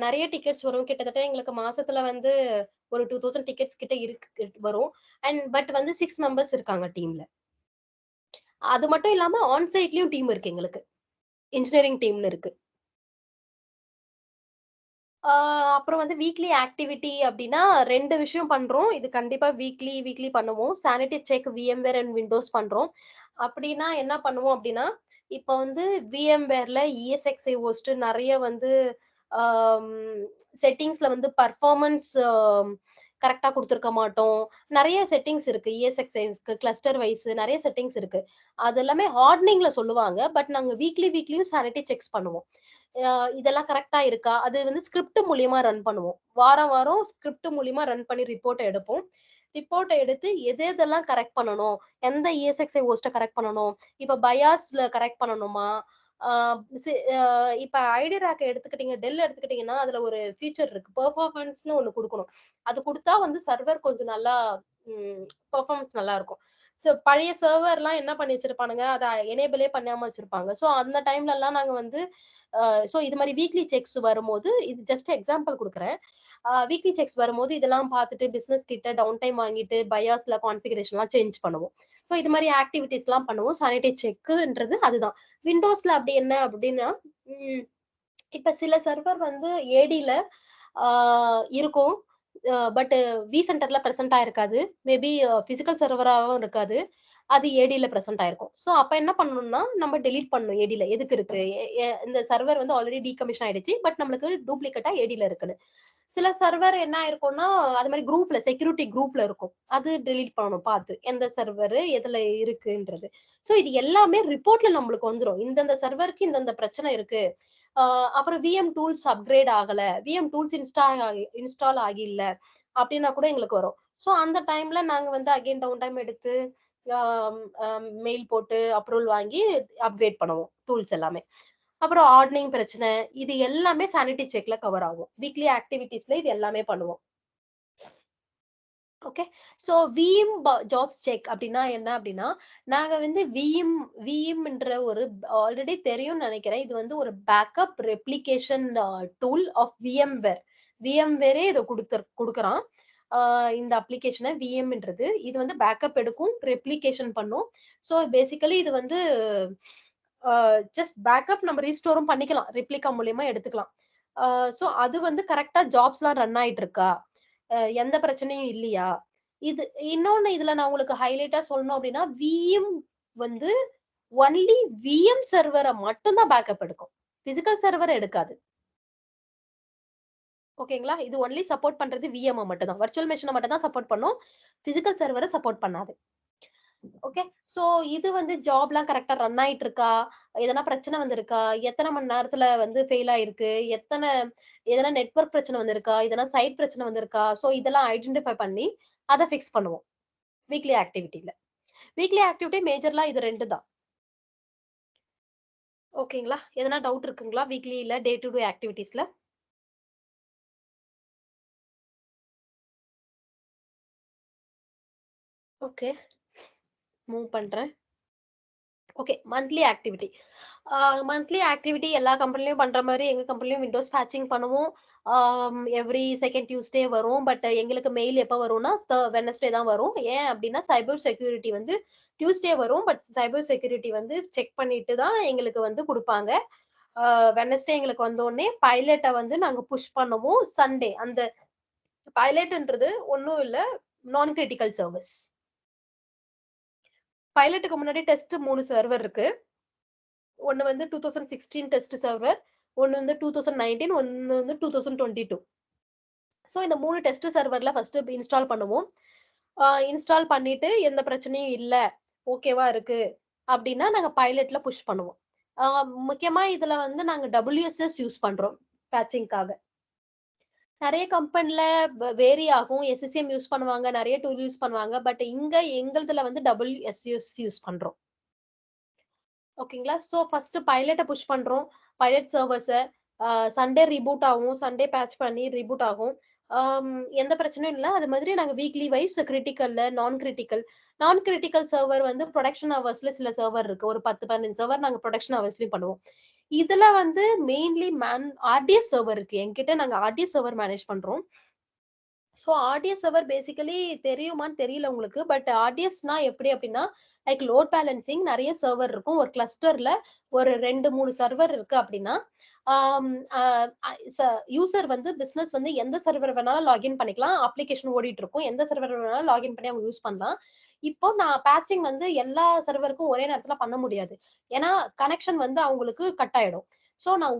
நிறைய டிக்கெட்ஸ் வரும். கிட்டத்தட்ட எங்களுக்கு மாசத்துல வந்து ஒரு 2000 டிக்கெட்ஸ் கிட்ட வரும். பட் வந்து 6 மெம்பர்ஸ் இருக்காங்க டீம்ல. அது மட்டும் இல்லாம ஆன் சைட்லயும் டீம் இருக்கு. எங்களுக்கு இன்ஜினியரிங் டீம்னு இருக்கு. அப்புறம் வந்து வீக்லி ஆக்டிவிட்டி அப்படின்னா 2 விஷயம் பண்றோம். இது கண்டிப்பா வீக்லி பண்ணுவோம். Sanity check VMware and Windows பண்றோம். அப்படின்னா என்ன பண்ணுவோம் அப்படின்னா இப்ப வந்து VMwareல ESXi host நிறைய வந்து செட்டிங்ஸ்ல வந்து பர்ஃபார்மன்ஸ் கரெக்டா கொடுத்துருக்க மாட்டோம். நிறைய செட்டிங்ஸ் இருக்கு. ESXiக்கு கிளஸ்டர் வைஸ் நிறைய செட்டிங்ஸ் இருக்கு. அது எல்லாமே ஹார்டனிங்ல சொல்லுவாங்க. பட் நாங்க வீக்லியும் சானிட்டி செக்ஸ் பண்ணுவோம். இதெல்லாம் கரெக்டா இருக்கா? அது வந்து ஸ்கிரிப்ட் மூலியமா ரன் பண்ணுவோம். வாரம் ஸ்கிரிப்ட் மூலியமா ரன் பண்ணி ரிப்போர்ட் எடுப்போம். ரிப்போர்ட் எடுத்து எதெல்லாம் கரெக்ட் பண்ணணும், எந்த ESXi ஹோஸ்ட கரெக்ட் பண்ணணும், இப்ப பயாஸ்ல கரெக்ட் பண்ணணுமா, இப்ப ஐடி ரேக் எடுத்துக்கிட்டீங்க, டெல் எடுத்துக்கிட்டீங்கன்னா அதுல ஒரு ஃபீச்சர் இருக்கு. பெர்ஃபார்மன்ஸ்னு ஒண்ணு குடுக்கணும். அது குடுத்தா வந்து சர்வர் கொஞ்சம் நல்லா பெர்ஃபார்மன்ஸ் நல்லா இருக்கும். பழைய சர்வர்லாம் என்ன பண்ணி வச்சிருப்பானுங்க, அத எனேபிளே பண்ணாம வச்சிருப்பாங்க. சோ அந்த டைம்லலாம் நாங்க வந்து இது மாரி வீக்லி செக்ஸ் வரும்போது, இது ஜஸ்ட் எக்ஸாம்பிள் குடுக்குறேன். வீக்லி செக்ஸ் வரும்போது இதெல்லாம் பார்த்துட்டு பிசினஸ் கிட்ட டவுன் டைம் வாங்கிட்டு பயாஸ்ல கான்ஃபிகரேஷன்லாம் சேஞ்ச் பண்ணுவோம். சோ இது மாரி ஆக்டிவிட்டீஸ்லாம் பண்ணுவோம். சானிட்டரி செக்ன்றது அதுதான். விண்டோஸ்ல அப்படி என்ன அப்படின்னா, இப்ப சில சர்வர் வந்து ஏடில இருக்கும். பட் விசென்டர்ல பிரசன்ட் ஆயிருக்காது. மேபி பிசிக்கல் சர்வராவும் இருக்காது. அது ஏடில பிரசன்ட் ஆயிருக்கும். சோ அப்ப என்ன பண்ணணும்னா, நம்ம டெலீட் பண்ணணும் ஏடில. எதுக்கு இருக்கு? இந்த சர்வர் வந்து ஆல்ரெடி டீகமிஷன் ஆயிடுச்சு. பட் நம்மளுக்கு டூப்ளிகேட்டா ஏடில இருக்குன்னு. சில சர்வர் என்ன ஆயிருக்கும்னா, அது மாரி குரூப்ல செக்யூரிட்டி குரூப்ல இருக்கும். அது டெலீட் பண்ணணும் பார்த்து. எந்த சர்வர் எதுல இருக்குன்றது. சோ இது எல்லாமே ரிப்போர்ட்ல நம்மளுக்கு வந்துரும். இந்தந்த சர்வருக்கு இந்தந்த பிரச்சனை இருக்கு. அப்புறம் விஎம் டூல்ஸ் அப்கிரேட் ஆகல. விஎம் டூல்ஸ் இன்ஸ்டால் ஆகில்ல. அப்டின்னா கூட எங்களுக்கு வரும். சோ அந்த டைம்ல நாங்க வந்து அகைன் டவுன் டைம் எடுத்து மெயில் போட்டு அப்ரூவல் வாங்கி அப்கிரேட் பண்ணுவோம் டூல்ஸ் எல்லாமே. அப்புறம் ஹார்டனிங் பிரச்சனை இது எல்லாமே சானிட்டி செக்ல கவர் ஆகும். வீக்லி ஆக்டிவிட்டீஸ்ல இது எல்லாமே பண்ணுவோம். Okay. So VM jobs check அப்படின்னா என்ன அப்படின்னா, நாங்க வந்து விஎம்ன்ற ஒரு ஆல்ரெடி தெரியும்னு நினைக்கிறேன். இது வந்து ஒரு backup replication tool of VMware. விஎம்வேரே இதை குடுக்குறான். இந்த அப்ளிகேஷனை விஎம்ன்றது இது வந்து பேக்கப் எடுக்கும், ரெப்ளிகேஷன் பண்ணும். சோ பேசிக்கலி இது வந்து ஜஸ்ட் பேக்கப் நம்ம ரீஸ்டோரும் பண்ணிக்கலாம். ரெப்ளிகா மூலியமா எடுத்துக்கலாம். சோ அது வந்து கரெக்டா ஜாப்ஸ்லாம் ரன் ஆயிட்டு இருக்கா? எந்த பிரச்சனையும் இல்லையா? இது இன்னொன்னு இதுல நான் உங்களுக்கு ஹைலைட்டா சொல்லணும் அப்படின்னா, விஎம் வந்து ஒன்லி விஎம் சர்வரை மட்டும் தான் பேக்கப் எடுக்கும். பிசிக்கல் சர்வர் எடுக்காது. ஓகேங்களா? இது ஒன்லி சப்போர்ட் பண்றது விஎம் மட்டும் தான். வர்ச்சுவல் மெஷினை மட்டும் தான் சப்போர்ட் பண்ணும். பிசிக்கல் சர்வரை சப்போர்ட் பண்ணாது. ஓகே. சோ இது வந்து ஜாப்லாம் கரெக்ட்டா ரன் ஆயிட்டு இருக்கா? எதனா பிரச்சனை வந்திருக்கா? எத்தனை மணி நேரத்துல வந்து ஃபெயில் ஆயிருக்கு? எதனா நெட்வொர்க் பிரச்சனை வந்திருக்கா? எதனா சைட் பிரச்சனை வந்திருக்கா? சோ இதெல்லாம் ஐடென்டிஃபை பண்ணி அத ஃபிக்ஸ் பண்ணுவோம். வீக்லி ஆக்டிவிட்டில. வீக்லி ஆக்டிவிட்டி மேஜர்லா இது 2 தான். ஓகேங்களா? எதனா டவுட் இருக்குங்களா? வீக்லில டே டு டே ஆக்டிவிட்டீஸ்ல? ஓகே. மூவ் பண்றேன். Okay. Monthly activity. Monthly activity எல்லா கம்பெனிலயும் பண்ற மாரி எங்க கம்பெனிலயும் விண்டோஸ் பேட்சிங் பண்ணுவோம். எவ்ரி செகண்ட் டியூஸ்டே வரும். பட் எங்களுக்கு மெயில் எப்ப வரும்னா, வெட்னஸ்டே தான் வரும். ஏன் அப்டின்னா, சைபர் செக்யூரிட்டி வந்து டியூஸ்டே வரும். பட் சைபர் செக்யூரிட்டி வந்து செக் பண்ணிட்டு தான் எங்களுக்கு வந்து குடுப்பாங்க. வெட்னஸ்டே எங்களுக்கு வந்தோனே பைலட்ட வந்து நாங்க புஷ் பண்ணுவோம். சண்டே அந்த பைலட்ன்றது ஒண்ணும் இல்ல, நான் கிரிட்டிக்கல் சர்வீஸ். பைலட்டுக்கு முன்னாடி டெஸ்ட் 3 சர்வர் இருக்கு. ஒன்னு வந்து 2016 டெஸ்ட் சர்வர், ஒன்னு வந்து 2019, ஒன்னு வந்து 2022. சோ இந்த 3 டெஸ்ட் சர்வர்ல ஃபர்ஸ்ட் இன்ஸ்டால் பண்ணுவோம். இன்ஸ்டால் பண்ணிட்டு எந்த பிரச்சனையும் இல்ல, ஓகேவா இருக்கு அப்படின்னா நாங்க பைலட்ல புஷ் பண்ணுவோம். முக்கியமா இதுல வந்து நாங்க WSS யூஸ் பண்றோம் பேட்சிங்காக. நிறைய கம்பெனில வேரி ஆகும். SSM யூஸ் பண்ணுவாங்க, நிறைய டூல் யூஸ் பண்ணுவாங்க. பட் இங்க எங்களுதுல வந்து WSS யூஸ் பண்றோம். ஓகேங்களா? சோ ஃபர்ஸ்ட் பைலட்ட புஷ் பண்றோம். பைலட் சர்வர்ஸ சண்டே ரீபூட் ஆகும். சண்டே பேட்ச் பண்ணி ரீபூட் ஆகும். எந்த பிரச்சனையும் இல்ல. அது மாதிரி நாங்க வீக்லி வைஸ் கிரிட்டிக்கல்ல, நான் கிரிட்டிக்கல் சர்வர் வந்து புரொடக்ஷன் ஹவர்ஸ்ல சில சர்வர் இருக்கு. ஒரு 10, 15 சர்வர் நாங்க புரொடக்ஷன் ஹவர்ஸ்லயும் பண்ணுவோம். இதுல வந்து மெயின்லி RDS சர்வர் இருக்கு. என்கிட்ட நாங்க RDS சர்வர் மேனேஜ் பண்றோம். சோ RDS சர்வர் பேசிக்கலி தெரியுமான்னு தெரியல உங்களுக்கு. பட் RDSனா எப்படி அப்படின்னா, லைக் லோட் பேலன்சிங் நிறைய சர்வர் இருக்கும். ஒரு கிளஸ்டர்ல ஒரு 2, 3 சர்வர் இருக்கு அப்படின்னா, யூசர் வந்து பிசினஸ் வந்து எந்த சர்வர் வேணாலும் லாகின் பண்ணிக்கலாம். அப்ளிகேஷன் ஓடிட்டு இருக்கும். எந்த சர்வர் வேணாலும் லாகின் பண்ணி அவங்க யூஸ் பண்ணலாம். இப்போ நான் பேட்சிங் வந்து எல்லா சர்வருக்கும் ஒரே நேரத்துல பண்ண முடியாது. ஏன்னா கனெக்ஷன் வந்து அவங்களுக்கு கட் ஆயிடும். சோ நான்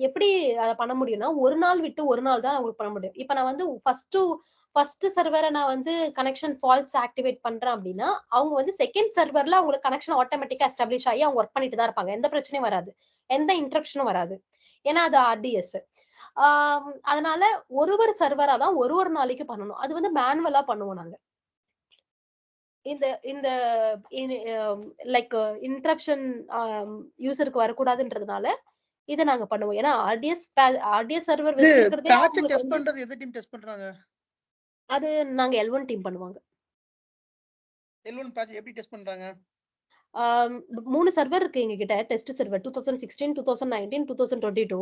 எப்படி அத பண்ண முடியும்னா, ஒரு நாள் விட்டு ஒரு நாள் தான் அவங்களுக்கு பண்ண முடியும். இப்ப நான் வந்து ஃபர்ஸ்ட் சர்வர நான் வந்து கனெக்ஷன் ஃபால்ஸ் ஆக்டிவேட் பண்றேன் அப்படின்னா, அவங்க வந்து செகண்ட் சர்வர்ல அவங்களுக்கு கனெக்ஷன் ஆட்டோமேட்டிக்கா எஸ்டாப்லிஷ் ஆகி அவங்க ஒர்க் பண்ணிட்டு தான் இருப்பாங்க. எந்த பிரச்சனையும் வராது. எந்த இன்டரப்ஷனும் வராது. ஏன்னா அது RDS. அதனால ஒரு சர்வரா தான் ஒரு நாளைக்கு பண்ணணும். அது வந்து மேனுவலா பண்ணுவோம் நாங்க. இந்த இந்த லைக் இன்டரப்ஷன் யூசருக்கு வரக்கூடாதுன்றதுனால இதை நாங்க பண்ணுவோம். ஏன்னா ஆர்டிஎஸ் சர்வர் இது வச்சிருக்கிறதே பேட்ச் அவங்களுக்கு டெஸ்ட் வந்து பண்றது எந்த டீம் டெஸ்ட் பண்றாங்க? அது நாங்க L1 டீம் பண்ணுவாங்க. L1 பேட்ச் எப்படி டெஸ்ட் பண்றாங்க? 3 சர்வர் இருக்கு எங்க கிட்ட. Test server 2016, 2019, 2022.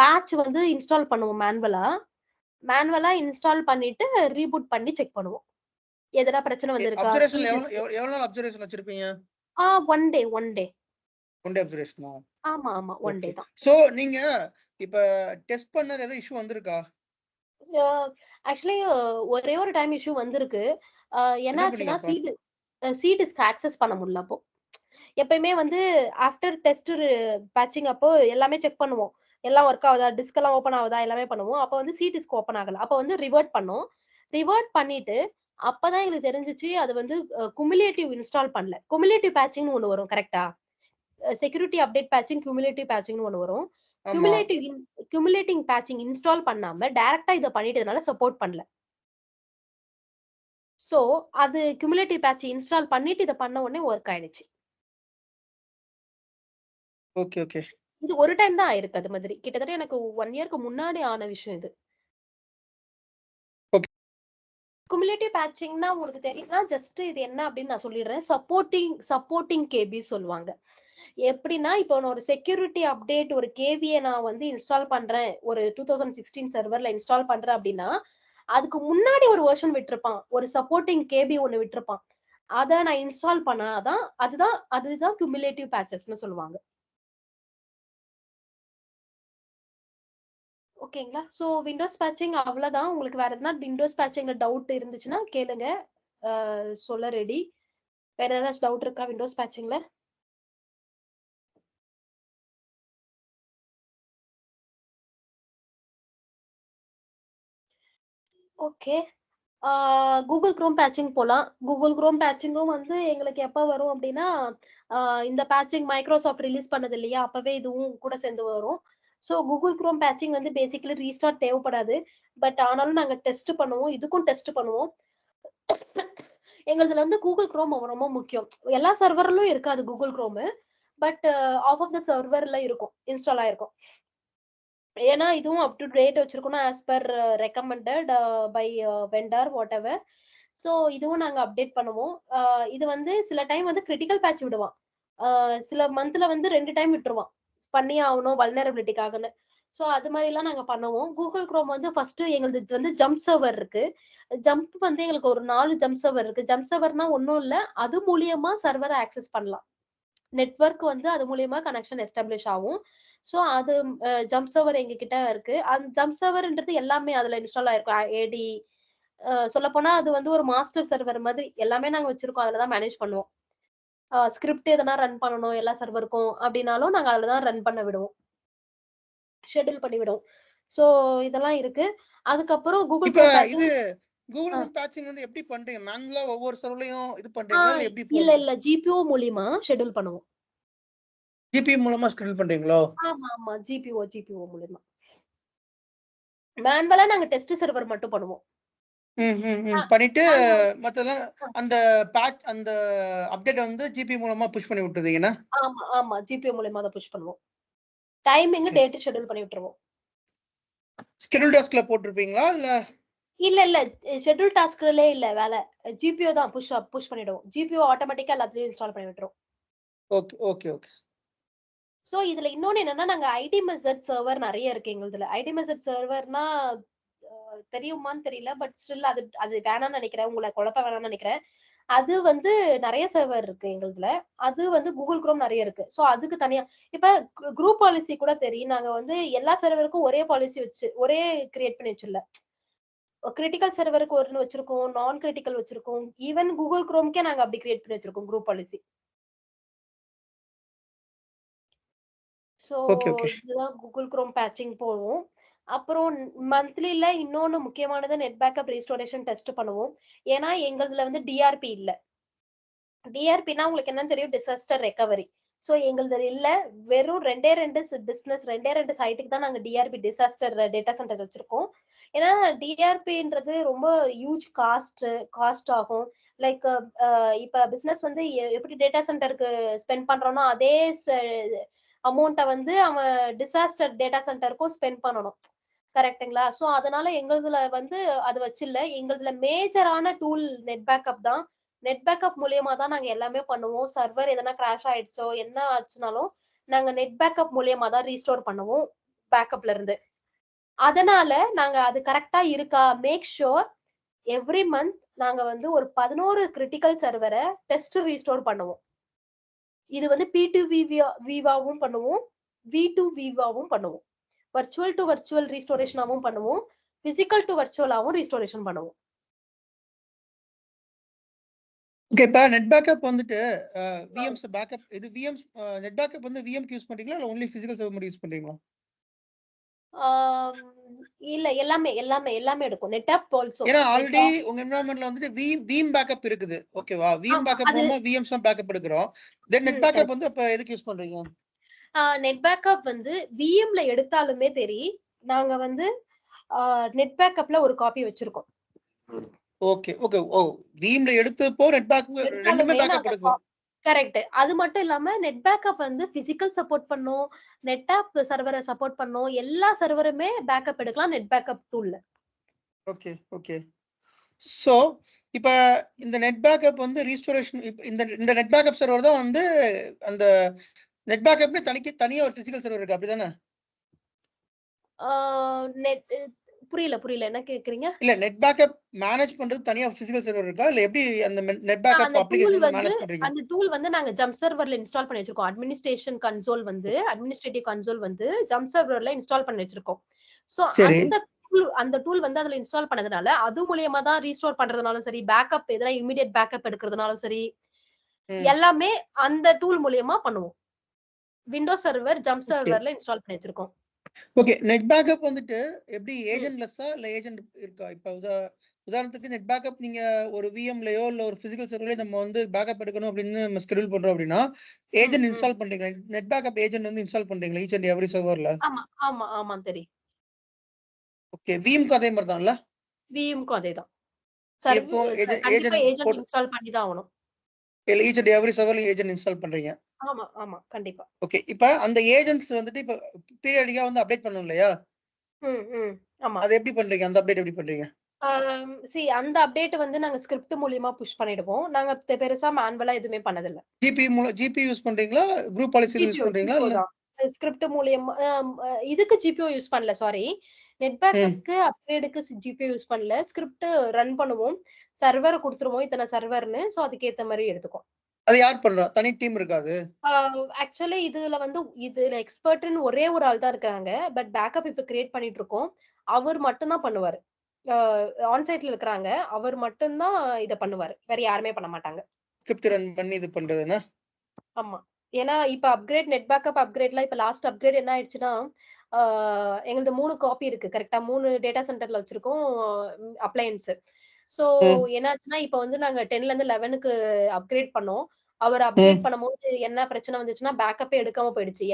பேட்ச் வந்து இன்ஸ்டால் பண்ணுவோம் மேனுவலா இன்ஸ்டால் பண்ணிட்டு ரீபூட் பண்ணி செக் பண்ணுவோம். எதனா பிரச்சனை வந்திருக்கா? அப்சர்வேஷன் கீ எவ்வளவு நாள் அப்சர்வேஷன் வச்சிருப்பீங்க? ஒன் டே ஒன் டே அப்சர்வேஷனா? ஆமா ஒன் டே ஓகே. தான். சோ நீங்க இப்ப டெஸ்ட் பண்ணற ஏதோ இஷ்யூ வந்திருக்கா? ஆக்சுவலி ஒரே ஒரு டைம் இஷ்யூ வந்திருக்கு. என்ன என்னாச்சுன்னா பண்ணீங்க அப்ப? சி டிஸ்க் ஆக்சஸ் பண்ண முடியல அப்போ. எப்பயுமே வந்து ஆஃப்டர் டெஸ்ட் பேட்சிங் அப்போ எல்லாமே செக் பண்ணுவோம். எல்லாம் ஒர்க் ஆகுதா, டிஸ்க் எல்லாம் ஓப்பன் ஆகுதா எல்லாமே பண்ணுவோம். அப்ப வந்து சி டிஸ்க் ஓப்பன் ஆகல. அப்ப வந்து ரிவர்ட் பண்ணோம். ரிவர்ட் பண்ணிட்டு அப்பதான் எங்களுக்கு தெரிஞ்சுச்சு அது வந்து குமுலேட்டிவ் இன்ஸ்டால் பண்ணல. குமுலேட்டிவ் பேட்சிங்னு ஒண்ணு வரும் கரெக்ட்டா? செக்யூரிட்டி அப்டேட் பேட்சிங், குமுலேட்டிவ் பேட்சிங்னு ஒண்ணு வரும். ஆமா. குமுலேட்டிங் பேட்சிங் இன்ஸ்டால் பண்ணாம டைரக்டா இத பண்ணிட்டதுனால சப்போர்ட் பண்ணல. சோ அது குமுலேட்டிவ் பேட்ச் இன்ஸ்டால் பண்ணிட்டு இத பண்ண உடனே வொர்க் ஆயிடுச்சு. Okay okay. இது ஒரு டைம் தான் ஆயிருக்கு அது மாதிரி. கிட்டத்தட்ட எனக்கு 1 இயர்க்கு முன்னாடி ஆன விஷயம் இது. ஓகே. குமுலேட்டிவ் பேட்சிங்னா உங்களுக்கு தெரியும்னா ஜஸ்ட் இது என்ன அப்படின்னு நான் சொல்லிடுறேன். சப்போர்ட்டிங் கேபி சொல்லுவாங்க. எப்படின்னா இப்போ நான் ஒரு செக்யூரிட்டி அப்டேட் ஒரு கேவியை நான் வந்து இன்ஸ்டால் பண்றேன், ஒரு 2016 சர்வர்ல இன்ஸ்டால் பண்றேன் அப்படின்னா அதுக்கு முன்னாடி ஒரு வெர்ஷன் விட்டிருப்பான், ஒரு சப்போர்ட்டிங் கேபி ஒன்னு விட்டிருப்பான். அத நான் இன்ஸ்டால் பண்ணாதான் அதுதான் குமுலேட்டிவ் பேட்சஸ்னு சொல்லுவாங்க. ஓகேங்களா? சோ விண்டோஸ் பேட்சிங் அவ்வளவுதான். உங்களுக்கு வேற எதனா விண்டோஸ் பேட்சிங்ல டவுட் இருந்துச்சுன்னா கேளுங்க. சொல்ல ரெடி. வேற ஏதாச்சும் டவுட் இருக்கா விண்டோஸ் பேட்சிங்ல? ஓகே. கூகுள் குரோம் பேட்சிங் போலாம். கூகுள் குரோம் பேட்சிங்கும் வந்து எங்களுக்கு எப்ப வரும் அப்படின்னா இந்த பேட்சிங் மைக்ரோசாஃப்ட் ரிலீஸ் பண்ணது இல்லையா, அப்பவே இதுவும் கூட சேர்ந்து வரும். ஸோ கூகுள் குரோம் பேட்சிங் வந்து பேசிக்கலி ரீஸ்டார்ட் தேவைப்படாது. பட் ஆனாலும் நாங்க டெஸ்ட் பண்ணுவோம், இதுக்கும் டெஸ்ட் பண்ணுவோம். எங்களுதுல வந்து கூகுள் குரோம் ரொம்ப முக்கியம். எல்லா சர்வர்லயும் இருக்காது Google Chrome, but half of the சர்வர்ல இருக்கும், இன்ஸ்டால் ஆயிருக்கும். ஏன்னா இதுவும் அப் டு டேட் வச்சிருக்கணும் as per recommended by vendor whatever. So இதுவும் நாங்க அப்டேட் பண்ணுவோம். இது வந்து சில டைம் வந்து கிரிட்டிக்கல் பேட்ச் விடுவான். சில மந்த்ல வந்து 2 டைம் விட்டுருவான், பண்ணியே ஆகணும் வல்னரபிலிட்டிக்காகன்னு. ஸோ அது மாதிரிலாம் நாங்க பண்ணுவோம். கூகுள் குரோம் வந்து ஃபர்ஸ்ட் எங்களுக்கு வந்து ஜம்ப் சர்வர் இருக்கு. ஜம்ப் வந்து எங்களுக்கு ஒரு 4 ஜம்ப் சர்வர் இருக்கு. ஜம்ப் சர்வர்னா ஒன்றும் இல்லை, அது மூலியமா சர்வரை ஆக்சஸ் பண்ணலாம். நெட்வொர்க் வந்து அது மூலியமா கனெக்ஷன் எஸ்டாப்ளிஷ் ஆகும். சோ அது ஜம்ப் சர்வர் எங்க கிட்ட இருக்கு. அந்த ஜம்ப் சர்வர்ன்றது எல்லாமே அதுல இன்ஸ்டால் ஆயிருக்கும். ஏடி சொல்ல போனா அது வந்து ஒரு மாஸ்டர் சர்வர் மாதிரி எல்லாமே நாங்க வச்சிருக்கோம். அதுலதான் மேனேஜ் பண்ணுவோம். ஸ்கிரிப்ட் எதனா ரன் பண்ணணும் எல்லா சர்வருக்கும் அப்படின்னாலும் நாங்க அதுலதான் ரன் பண்ண விடுவோம், ஷெட்யூல் பண்ணி விடுவோம். சோ இதெல்லாம் இருக்கு. அதுக்கப்புறம் கூகுள் இப்ப குரோம் இது பேட்சிங் கூகுள் குரோம் பேட்சிங் வந்து எப்படி பண்றீங்க? மேனுவலா ஒவ்வொரு சர்வர்லயும் இது பண்றீங்களா இல்ல எப்படி இல்ல ஜிபிஓ மூலியமா ஷெட்யூல் பண்ணுவோம். ஜிபி மூலமா ஷெட்யூல் பண்றீங்களோ? ஆமா ஜிபிஓ மூலியமா. மேனுவலா நாங்க டெஸ்ட் சர்வர் மட்டும் பண்ணுவோம். பண்ணிட்டு மத்ததெல்லாம் அந்த பேட்ச் அந்த அப்டேட் வந்து ஜிபி மூலமா புஷ் பண்ணி விட்டுறீங்கன்னா? ஆமா ஜிபிஓ மூலமா தான் புஷ் பண்ணுவோம். டைமிங் டேட் ஷெட்யூல் பண்ணி விட்டுருவோம். ஸ்கெட்யூல் டாஸ்க்ல போட்டுருப்பீங்களா இல்ல ஷெட்யூல் டாஸ்க்லயே இல்ல வேலை. ஜிபிஓ தான் புஷ் பண்ணிடுவோம். ஜிபிஓ ஆட்டோமேட்டிக்கா எல்லாத்தையும் இன்ஸ்டால் பண்ணி விட்டுரும். Okay okay okay. சோ இதுல இன்னொன்னு என்னன்னா நாங்க ஐடி மெசட் சர்வர் நிறைய இருக்கு எங்களுதுல. ஐடி மெசட் சர்வர்னா தெரியுமான்னு தெரியல, பட் ஸ்டில் அது வேணாம்னு நினைக்கிறேன், உங்களை குழப்ப வேணாம்னு நினைக்கிறேன். அது வந்து நிறைய சர்வர் இருக்கு எங்களுதுல. அது வந்து கூகுள் குரோம் நிறைய இருக்கு. சோ அதுக்கு தனியா இப்ப குரூப் பாலிசி கூட தெரியும். நாங்க வந்து எல்லா சர்வருக்கும் ஒரே பாலிசி வச்சு ஒரே கிரியேட் பண்ணி வச்சிடல. கிரிட்டிக்கல் சர்வருக்கு ஒன்னு வச்சிருக்கோம், நான் கிரிட்டிக்கல் வச்சிருக்கோம். ஈவன் கூகுள் குரோம்க்கே நாங்க அப்படி கிரியேட் பண்ணி வச்சிருக்கோம் குரூப் பாலிசி. சோ இதுதான் கூகுள் குரோம் பேட்சிங் போவோம். அப்புறம் மந்த்லில இன்னொன்னு முக்கியமானது நெட் பேக்கப் ரீஸ்டோரேஷன் டெஸ்ட் பண்ணுவோம். ஏன்னா எங்களுதுல வந்து டிஆர்பி இல்ல. டிஆர்பினா உங்களுக்கு என்னன்னு தெரியும், டிசாஸ்டர் ரெக்கவரி. சோ எங்களுது இல்ல, வெறும் 2 பிசினஸ் 2 சைட்டுக்கு தான் நாங்க டிஆர்பி டிசாஸ்டர் டேட்டா சென்டர் வச்சிருக்கோம். ஏன்னா டிஆர்பின்றது ரொம்ப ஹியூஜ் காஸ்ட் ஆகும். லைக் இப்ப பிசினஸ் வந்து எப்படி டேட்டா சென்டருக்கு ஸ்பெண்ட் பண்றோம்னா அதே அமௌண்ட்டை வந்து அவன் டிசாஸ்டர் டேட்டா சென்டருக்கும் ஸ்பெண்ட் பண்ணணும். கரெக்ட்டுங்களா? சோ அதனால எங்களுதுல வந்து அது வச்சில்ல. எங்களுதுல மேஜரான டூல் நெட் பேக்கப் தான். நெட் பேக்கப் மூலியமா தான் நாங்க எல்லாமே பண்ணுவோம். சர்வர் எதனா கிராஷ் ஆயிடுச்சோ, என்ன ஆச்சுனாலும் நாங்க நெட் பேக்கப் மூலியமா தான் ரீஸ்டோர் பண்ணுவோம் பேக்கப்ல இருந்து. அதனால நாங்க அது கரெக்ட்டா இருக்கா மேக் ஷூர் எவ்ரி மந்த் நாங்க வந்து ஒரு 11 கிரிட்டிக்கல் சர்வர டெஸ்ட் ரீஸ்டோர் பண்ணுவோம். இது வந்து P2V-வாவும் பண்ணுவோம், V2V-வாவும் பண்ணுவோம். வர்ச்சுவல் டு வர்ச்சுவல் ரீஸ்டோரேஷனாவும் பண்ணுவோம், பிசிக்கல் டு வர்ச்சுவலாவும் ரீஸ்டோரேஷன் பண்ணுவோம். ஓகே. இப்ப நெட் பேக்கப் வந்துட்டு விஎம்ஸ் பேக்கப் இது விஎம்ஸ் நெட் பேக்கப் வந்து விஎம்க்கு யூஸ் பண்றீங்களா இல்ல ஒன்லி பிசிக்கல் சர்வர் மட்டும் யூஸ் பண்றீங்களா? இல்ல எல்லாமே எடுக்கும். நெட்ஆப் ஆல்சோ. ஏன்னா ஆல்ரெடி உங்க என்விரான்மென்ட்ல வந்துட்டு வீம் பேக்கப் இருக்குது. ஓகேவா? வீம் பேக்கப் மூலமா விஎம்ஸ் தான் பேக்கப் எடுக்கிறோம். தென் நெட் பேக்கப் வந்து அப்ப எதுக்கு யூஸ் பண்றீங்க? நெட் பேக்கப் வந்து விஎம்ல எடுத்தாலுமே சரி, நாங்க வந்து நெட் பேக்கப்ல ஒரு காப்பி வச்சிருக்கோம். Okay okay. ஓ வீம்ல எடுத்தப்போ நெட் பேக்கப் ரெண்டுமே பேக்கப் எடுக்கும். கரெக்ட். அது மட்டும் இல்லாம நெட் பேக்கப் வந்து பிசிக்கல் சப்போர்ட் பண்ணும், நெட்ஆப் சர்வரை சப்போர்ட் பண்ணும், எல்லா சர்வருமே பேக்கப் எடுக்கலாம் நெட் பேக்கப் டூல்ல. Okay okay. சோ இப்ப இந்த நெட் பேக்கப் வந்து ரீஸ்டோரேஷன் இந்த நெட் பேக்கப் சர்வர் தான் வந்து அந்த நெட் பேக்கப்ல தனியா ஒரு பிசிக்கல் சர்வர் இருக்கு அப்படிதானே? புரியல என்ன கேக்குறீங்க? இல்ல நெட் பேக்கப் மேனேஜ் பண்றது தனியா பிசிக்கல் சர்வர் இருக்கா இல்ல எப்படி அந்த நெட் பேக்கப் அப்ளிகேஷன் மேனேஜ் பண்றீங்க? அந்த டூல் வந்து நாங்க ஜம்ப் சர்வர்ல இன்ஸ்டால் பண்ணி வச்சிருக்கோம். அட்மினிஸ்ட்ரேட்டிவ் கன்சோல் வந்து ஜம்ப் சர்வர்ல இன்ஸ்டால் பண்ணி வச்சிருக்கோம். சோ அந்த டூல் வந்து அதுல இன்ஸ்டால் பண்ணதுனால அது மூலியமா தான் ரீஸ்டோர் பண்றதுனாலும் சரி, பேக்கப் எதனா இமிடியேட் பேக்கப் எடுக்கிறதுனாலும் சரி, எல்லாமே அந்த டூல் மூலியமா பண்ணுவோம். விண்டோஸ் சர்வர் ஜம்ப் சர்வர்ல இன்ஸ்டால் பண்ணி வச்சிருக்கோம். ஓகே. நெட் பேக்கப் வந்துட்டு எப்படி ஏஜென்ட்லெஸ்ஸா இல்ல ஏஜென்ட் இருக்கா? இப்ப உதாரணத்துக்கு நெட் பேக்கப் நீங்க ஒரு விஎம்லயோ இல்ல ஒரு பிசிக்கல் சர்வர்லயோ நம்ம வந்து பேக்கப் எடுக்கணும் அப்படின்னு நம்ம ஷெட்யூல் பண்றோம் அப்படின்னா ஏஜென்ட் இன்ஸ்டால் பண்றீங்களா? நெட் பேக்கப் ஏஜென்ட் வந்து இன்ஸ்டால் பண்றீங்களா ஈச் அண்ட் எவரி சர்வர்ல? ஆமா தெரியும். ஓகே. விஎம்க்கு அதே மாதிரி தான்ல? விஎம்க்கு அதேதான். கண்டிப்பா ஏஜென்ட் இன்ஸ்டால் பண்ணி தான் ஆகணும். ஈச் அண்ட் எவரி சர்வர்ல ஏஜென்ட் இன்ஸ்டால் பண்றீங்க? ஆமா கண்டிப்பா. ஓகே. இப்ப அந்த ஏஜென்ட்ஸ் வந்துட்டு இப்ப பீரியாடிக்கா வந்து அப்டேட் பண்ணனும் இல்லையா? ஆமா. அது எப்படி பண்றீங்க? அந்த அப்டேட் எப்படி பண்றீங்க? அந்த அப்டேட் வந்து நாங்க ஸ்கிரிப்ட் மூலமா புஷ் பண்ணிடுவோம். நாங்க பெருசா மேனுவலா எதுவுமே பண்ணதில்ல. ஜிபி யூஸ் பண்றீங்களா? குரூப் பாலிசி யூஸ் பண்றீங்களா? இல்ல ஸ்கிரிப்ட் மூலமா இதுக்கு ஜிபியூ யூஸ் பண்ணல. சாரி. நெட் பேக்கப்க்கு அப்கிரேடுக்கு ஜிபியூ யூஸ் பண்ணல. ஸ்கிரிப்ட் ரன் பண்ணுவோம். சர்வர் கொடுத்துருவோம் இத்தனை சர்வர்னு. சோ அதுக்கு ஏத்த மாதிரி எடுத்துக்கும். அது யார் பண்றா? தனி டீம் இருக்காது? ஆக்சுவலி இதுல எக்ஸ்பர்ட்னு ஒரே ஒரு ஆள் தான் இருக்காங்க. பட் பேக்கப் இப்ப கிரியேட் பண்ணிட்டு இருக்கோம். அவர் மட்டும் தான் பண்ணுவாரு. ஆன் சைட்ல இருக்காங்க. அவர் மட்டும் தான் இத பண்ணுவாரு. வேற யாருமே பண்ண மாட்டாங்க. ஸ்கிரிப்ட் ரன் பண்ணி இது பண்றதுனா? ஆமா. ஏன்னா இப்ப நெட் பேக்கப் அப்கிரேட்லாம் இப்ப லாஸ்ட் அப்கிரேட் என்ன ஆயிடுச்சுன்னா, எங்களுது 3 காப்பி இருக்கு. கரெக்ட்டா 3 டேட்டா சென்டர்ல வச்சிருக்கோம் அப்ளையன்ஸ். சோ என்னாச்சுன்னா இப்ப வந்து நாங்க 10ல இருந்து 11க்கு அப்கிரேட் பண்ணோம். அவர் அப்கிரேட் பண்ணும்போது என்ன பிரச்சனை வந்துச்சுன்னா, பேக்கப்பே எடுக்காம போயிடுச்சு.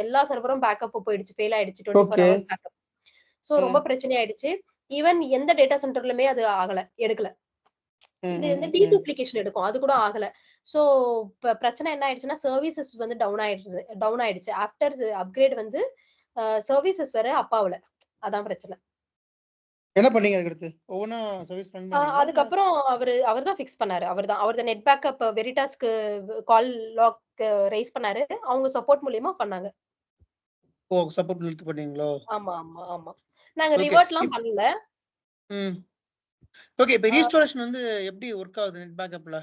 எல்லா சர்வரும் பேக்கப் போயிடுச்சு. ஃபெயில் ஆயிடுச்சு 24 ஹவர்ஸ் பேக்கப். சோ ரொம்ப பிரச்சனை ஆயிடுச்சு. ஈவன் எந்த டேட்டா சென்டர்லயுமே அது எடுக்கல. இது வந்து டீடூப்ளிகேஷன் எடுக்கும். அது கூட ஆகல. சோ பிரச்சனை என்ன ஆயிடுச்சுன்னா, சர்வீசஸ் வந்து டவுன் ஆயிடுச்சு. ஆஃப்டர் அப்கிரேட் வந்து சர்வீசஸ் வேற அப் ஆவல. அதான் பிரச்சனை. என்ன பண்ணீங்க அதுக்கு? ஒவ்வொண்ணா சர்வீஸ் ரன் பண்ணீங்களா? அதுக்கப்புறம் அவர் தான் ஃபிக்ஸ் பண்ணாரு. அவர் நெட் பேக்கப் வெரிடாஸ்க்கு கால் லாக் ரைஸ் பண்ணாரு. அவங்க சப்போர்ட் மூலியமா பண்ணாங்க. ஓ சப்போர்ட் இழுத்து பண்ணீங்களோ? ஆமா. நாங்க ரிவர்ட்லாம் பண்ணல. ஓகே. இப்ப ரீஸ்டோரேஷன் வந்து எப்படி வொர்க் ஆகுது நெட் பேக்கப்ல?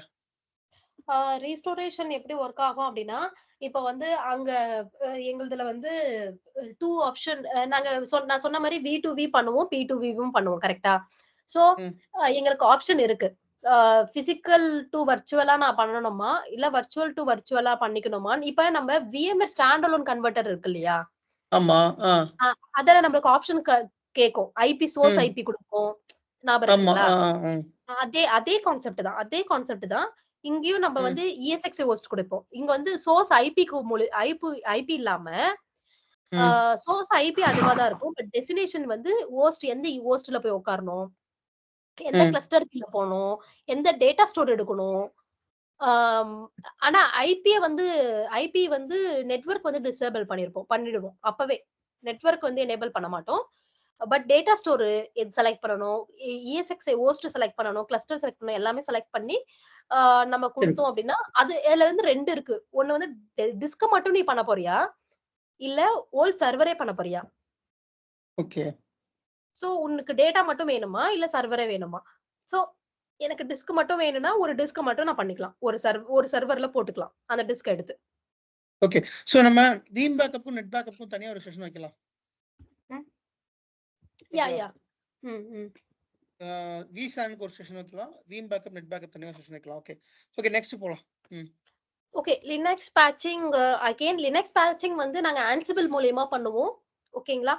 ரீஸ்டோரேஷன் எப்படி வொர்க் ஆகும் அப்படின்னா, இப்ப வந்து அங்க எங்களுதுல வந்து 2 ஆப்ஷன் நாங்க நான் சொன்ன மாதிரி V2V பண்ணுவோம், P2Vவும் பண்ணுவோம். கரெக்ட்டா? சோ எங்களுக்கு ஆப்ஷன் இருக்கு. பிசிக்கல் டு வர்ச்சுவலா நான் பண்ணணுமா? இல்ல வர்ச்சுவல் டு வர்ச்சுவலா பண்ணிக்கணுமான்னு இப்ப நம்ம VMware ஸ்டாண்ட் அலோன் கன்வெர்ட்டர் இருக்கு இல்லையா? ஆமா. அதுல நம்மளுக்கு ஆப்ஷன் கேக்கும். ஐபி சோர்ஸ் ஐபி கொடுக்கும். ஞாபகம் இருக்குங்களா? அதே கான்செப்ட் தான். இங்கேயும் நம்ம ம் வந்து ESXi ஹோஸ்ட் கொடுப்போம். இங்க வந்து சோர்ஸ் ஐபி இல்லாம ம் சோர்ஸ் ஐபி அதுவா தான் இருக்கும். பட் டெஸ்டினேஷன் வந்து ஹோஸ்ட் எந்த ஹோஸ்ட்ல போய் உட்காரணும், எந்த ம் கிளஸ்டருக்குள்ள போகணும், எந்த டேட்டா ஸ்டோர் எடுக்கணும். ஆம், ஆனா ஐபி வந்து நெட்வொர்க் வந்து டிசேபிள் பண்ணிடுவோம் அப்பவே. நெட்வொர்க் வந்து எனேபிள் பண்ண மாட்டோம். பட் டேட்டா ஸ்டோர் எது செலக்ட் பண்ணணும், ESXi ஹோஸ்ட் செலக்ட் பண்ணணும், கிளஸ்டர் செலக்ட் பண்ணணும், எல்லாமே செலக்ட் பண்ணி நம்ம சரி கொடுத்தோம் அப்படின்னா, இதுல வந்து 2 இருக்கு. ஒண்ணு வந்து டிஸ்க் மட்டும் நீ பண்ண போறியா, இல்ல ஹோல் சர்வரே பண்ண போறியா? ஓகே சோ உனக்கு டேட்டா மட்டும் வேணுமா, இல்ல சர்வரே வேணுமா? சோ எனக்கு டிஸ்க் மட்டும் வேணும்னா, ஒரு டிஸ்க் மட்டும் நான் பண்ணிக்கலாம். ஒரு சர்வர்ல போட்டுக்கலாம் அந்த டிஸ்க் எடுத்து. ஓகே ஸோ நம்ம தீம் பேக்கப்புக்கும் நெட் பேக்கப்புக்கும் தனியா ஒரு செஷன் வைக்கலாம் யா ஓகேவா யா ம் ம் விசானுக்கு ஒரு செஷன் வைக்கலாம், தீம் பேக்கப் நெட் பேக்கப் தனியா செஷன் வைக்கலாம். ஓகே ஓகே நெக்ஸ்ட் போலாம். Okay. Linux patching Linux patching வந்து நாங்க ஆன்சிபிள் மூலியமா பண்ணுவோம். ஓகேங்களா?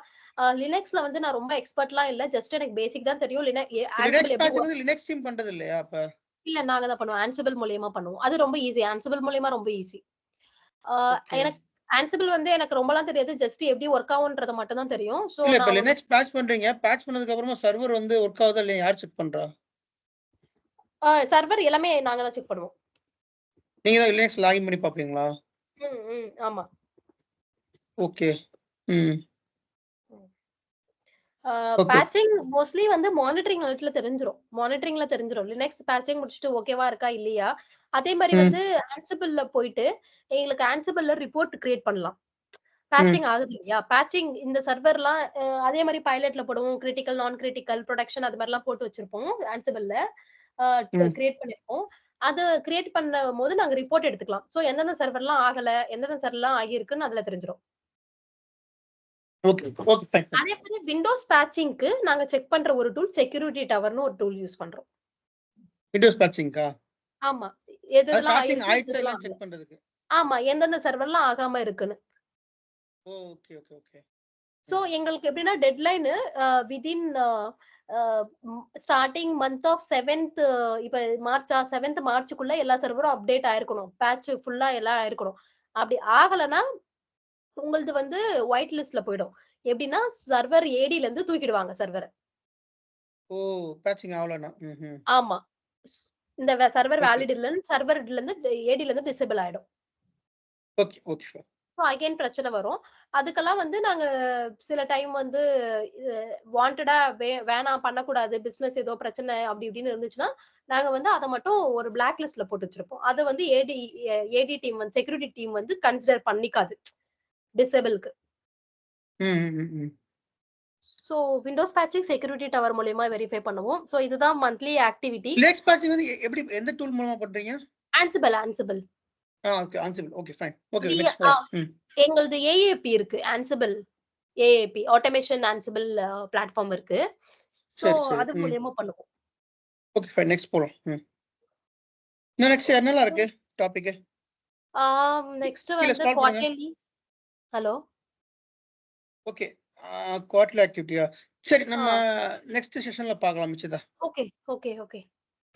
லினக்ஸ்ல வந்து நான் ரொம்ப எக்ஸ்பர்ட்லாம் இல்ல. ஜஸ்ட் எனக்கு பேசிக் தான் தெரியும். ஆன்சிபிள் லினக்ஸ் எப்படி பேட்ச் வந்து லினக்ஸ் டீம் பண்றது இல்லையா அப்ப? இல்ல நாங்க தான் பண்ணுவோம். ஆன்சிபிள் மூலியமா பண்ணுவோம். அது ரொம்ப ஈஸி. ஆன்சிபிள் மூலியமா ரொம்ப ஈஸி. ஓகே எனக்கு ஆன்சிபிள் வந்து எனக்கு ரொம்பலாம் தெரியாது. ஜஸ்ட் எப்படி ஒர்க் ஆகும்ன்றது மட்டும் தான் தெரியும். சோ இல்ல இப்ப நான் லினக்ஸ் பேட்ச் பண்றீங்க, பேட்ச் பண்ணதுக்கு அப்புறமா சர்வர் வந்து ஒர்க் ஆகுதா இல்லையா யார் செக் பண்றா? சர்வர் எல்லாமே நாங்க தான் செக் பண்ணுவோம். நீங்க தான் லினக்ஸ் லாகின் பண்ணி பாப்பீங்களா? ஆமா. ஓகே ஓகே பேட்சிங் மோஸ்ட்லி வந்து மானிட்டரிங்ல தெரிஞ்சிரும். லினக்ஸ் பேட்சிங் முடிச்சுட்டு ஓகேவா இருக்கா இல்லையா. அதே மாதிரி வந்து ஆன்சிபிள்ல போயிட்டு எங்களுக்கு ஆன்சிபிள்ல ரிப்போர்ட் கிரியேட் பண்ணலாம். பேட்சிங் ஆகுது இல்லையா, பேட்சிங் இந்த சர்வர்லாம் அதே மாதிரி பைலட்ல போடுவோம். கிரிட்டிக்கல், நான் கிரிட்டிக்கல், ப்ரொடக்ஷன் அது மாதிரிலாம் போட்டு வச்சிருப்போம். ஆன்சிபிள்ல கிரியேட் பண்ணிருப்போம். அது கிரியேட் பண்ணும் போது நாங்க ரிப்போர்ட் எடுத்துக்கலாம். சோ எந்தெந்த சர்வர்லாம் ஆகல, எந்தெந்த சர்வர்லாம் ஆகியிருக்குன்னு அதுல தெரிஞ்சிரும். Okay okay fine. அதே மாதிரி விண்டோஸ் பேட்சிங்க்கு நாங்க செக் பண்ற ஒரு டூல் செக்யூரிட்டி டவர்னு ஒரு டூல் யூஸ் பண்றோம். விண்டோஸ் பேட்சிங்கா? ஆமா. அது எதெல்லாம் பேட்சிங் ஆயிருக்கு, ஆயிடுச்சா எதெல்லாம் இல்லையான்னு ஆகல. செக் பண்றதுக்கு. ஆமா. எந்தெந்த சர்வர்லாம் ஆகாம இருக்குன்னு. ஓகே ஓகே ஓகே சோ எங்களுக்கு எப்படின்னா deadline within starting month of 7th, இப்ப 7th மார்ச்சுக்குள்ள எல்லா சர்வரும் அப்டேட் ஆயிருக்கணும். பேட்ச் ஃபுல்லா எல்லாம் ஆயிருக்கணும். அப்படி ஆகலன்னா உங்களது வந்து ஒயிட் லிஸ்ட்ல போயிடும். எப்படின்னா சர்வர் ஏடில இருந்து தூக்கிடுவாங்க சர்வர். ஓ பேட்சிங் ஆவலனா. ஆமா. இந்த சர்வர் ஓகே வேலிட் இல்லன்னு சர்வர்ல இருந்து ஏடில இருந்து டிசேபிள் ஆயிடும். Okay okay fine. So again பிரச்சனை வரும். அதுக்கெல்லாம் வந்து நாங்க சில டைம் வந்து வாண்டடா வேணாம் பண்ணக்கூடாது, பிசினஸ் ஏதோ பிரச்சனை அப்படி இப்படின்னு இருந்துச்சுன்னா நாங்க வந்து அதை மட்டும் ஒரு பிளாக் லிஸ்ட்ல போட்டு வச்சிருப்போம். அதை வந்து ஏடி டீம் வந்து செக்யூரிட்டி டீம் வந்து கன்சிடர் பண்ணிக்காது டிசேபிளுக்கு. So Windows patching security tower மூலியமா வெரிஃபை பண்ணுவோம். ஸோ இதுதான் மந்த்லி ஆக்டிவிட்டி. லினக்ஸ் பேட்சிங் வந்து எப்படி எந்த டூல் மூலமா பண்றீங்க? Ansible. Okay Ansible. Okay fine. Okay next போலாம். எங்களது ஏஏபி இருக்கு. Ansible AAP automation Ansible platform இருக்கு. சோ சரி சரி அது மூலியமா பண்ணுவோம். ஓகே ஃபைன் நெக்ஸ்ட் போலாம். நெக்ஸ்ட் என்னலாம் இருக்கு டாபிக்? நெக்ஸ்ட் கீழ வந்து ஸ்க்ரால் பண்ணுங்க. குவார்ட்டர்லி. ஹலோ. ஓகே குவார்ட்டர்லி ஆக்டிவிட்டியா? சரி நம்ம நெக்ஸ்ட் செஷன்ல பார்க்கலாம் மிச்சதா. Okay okay okay.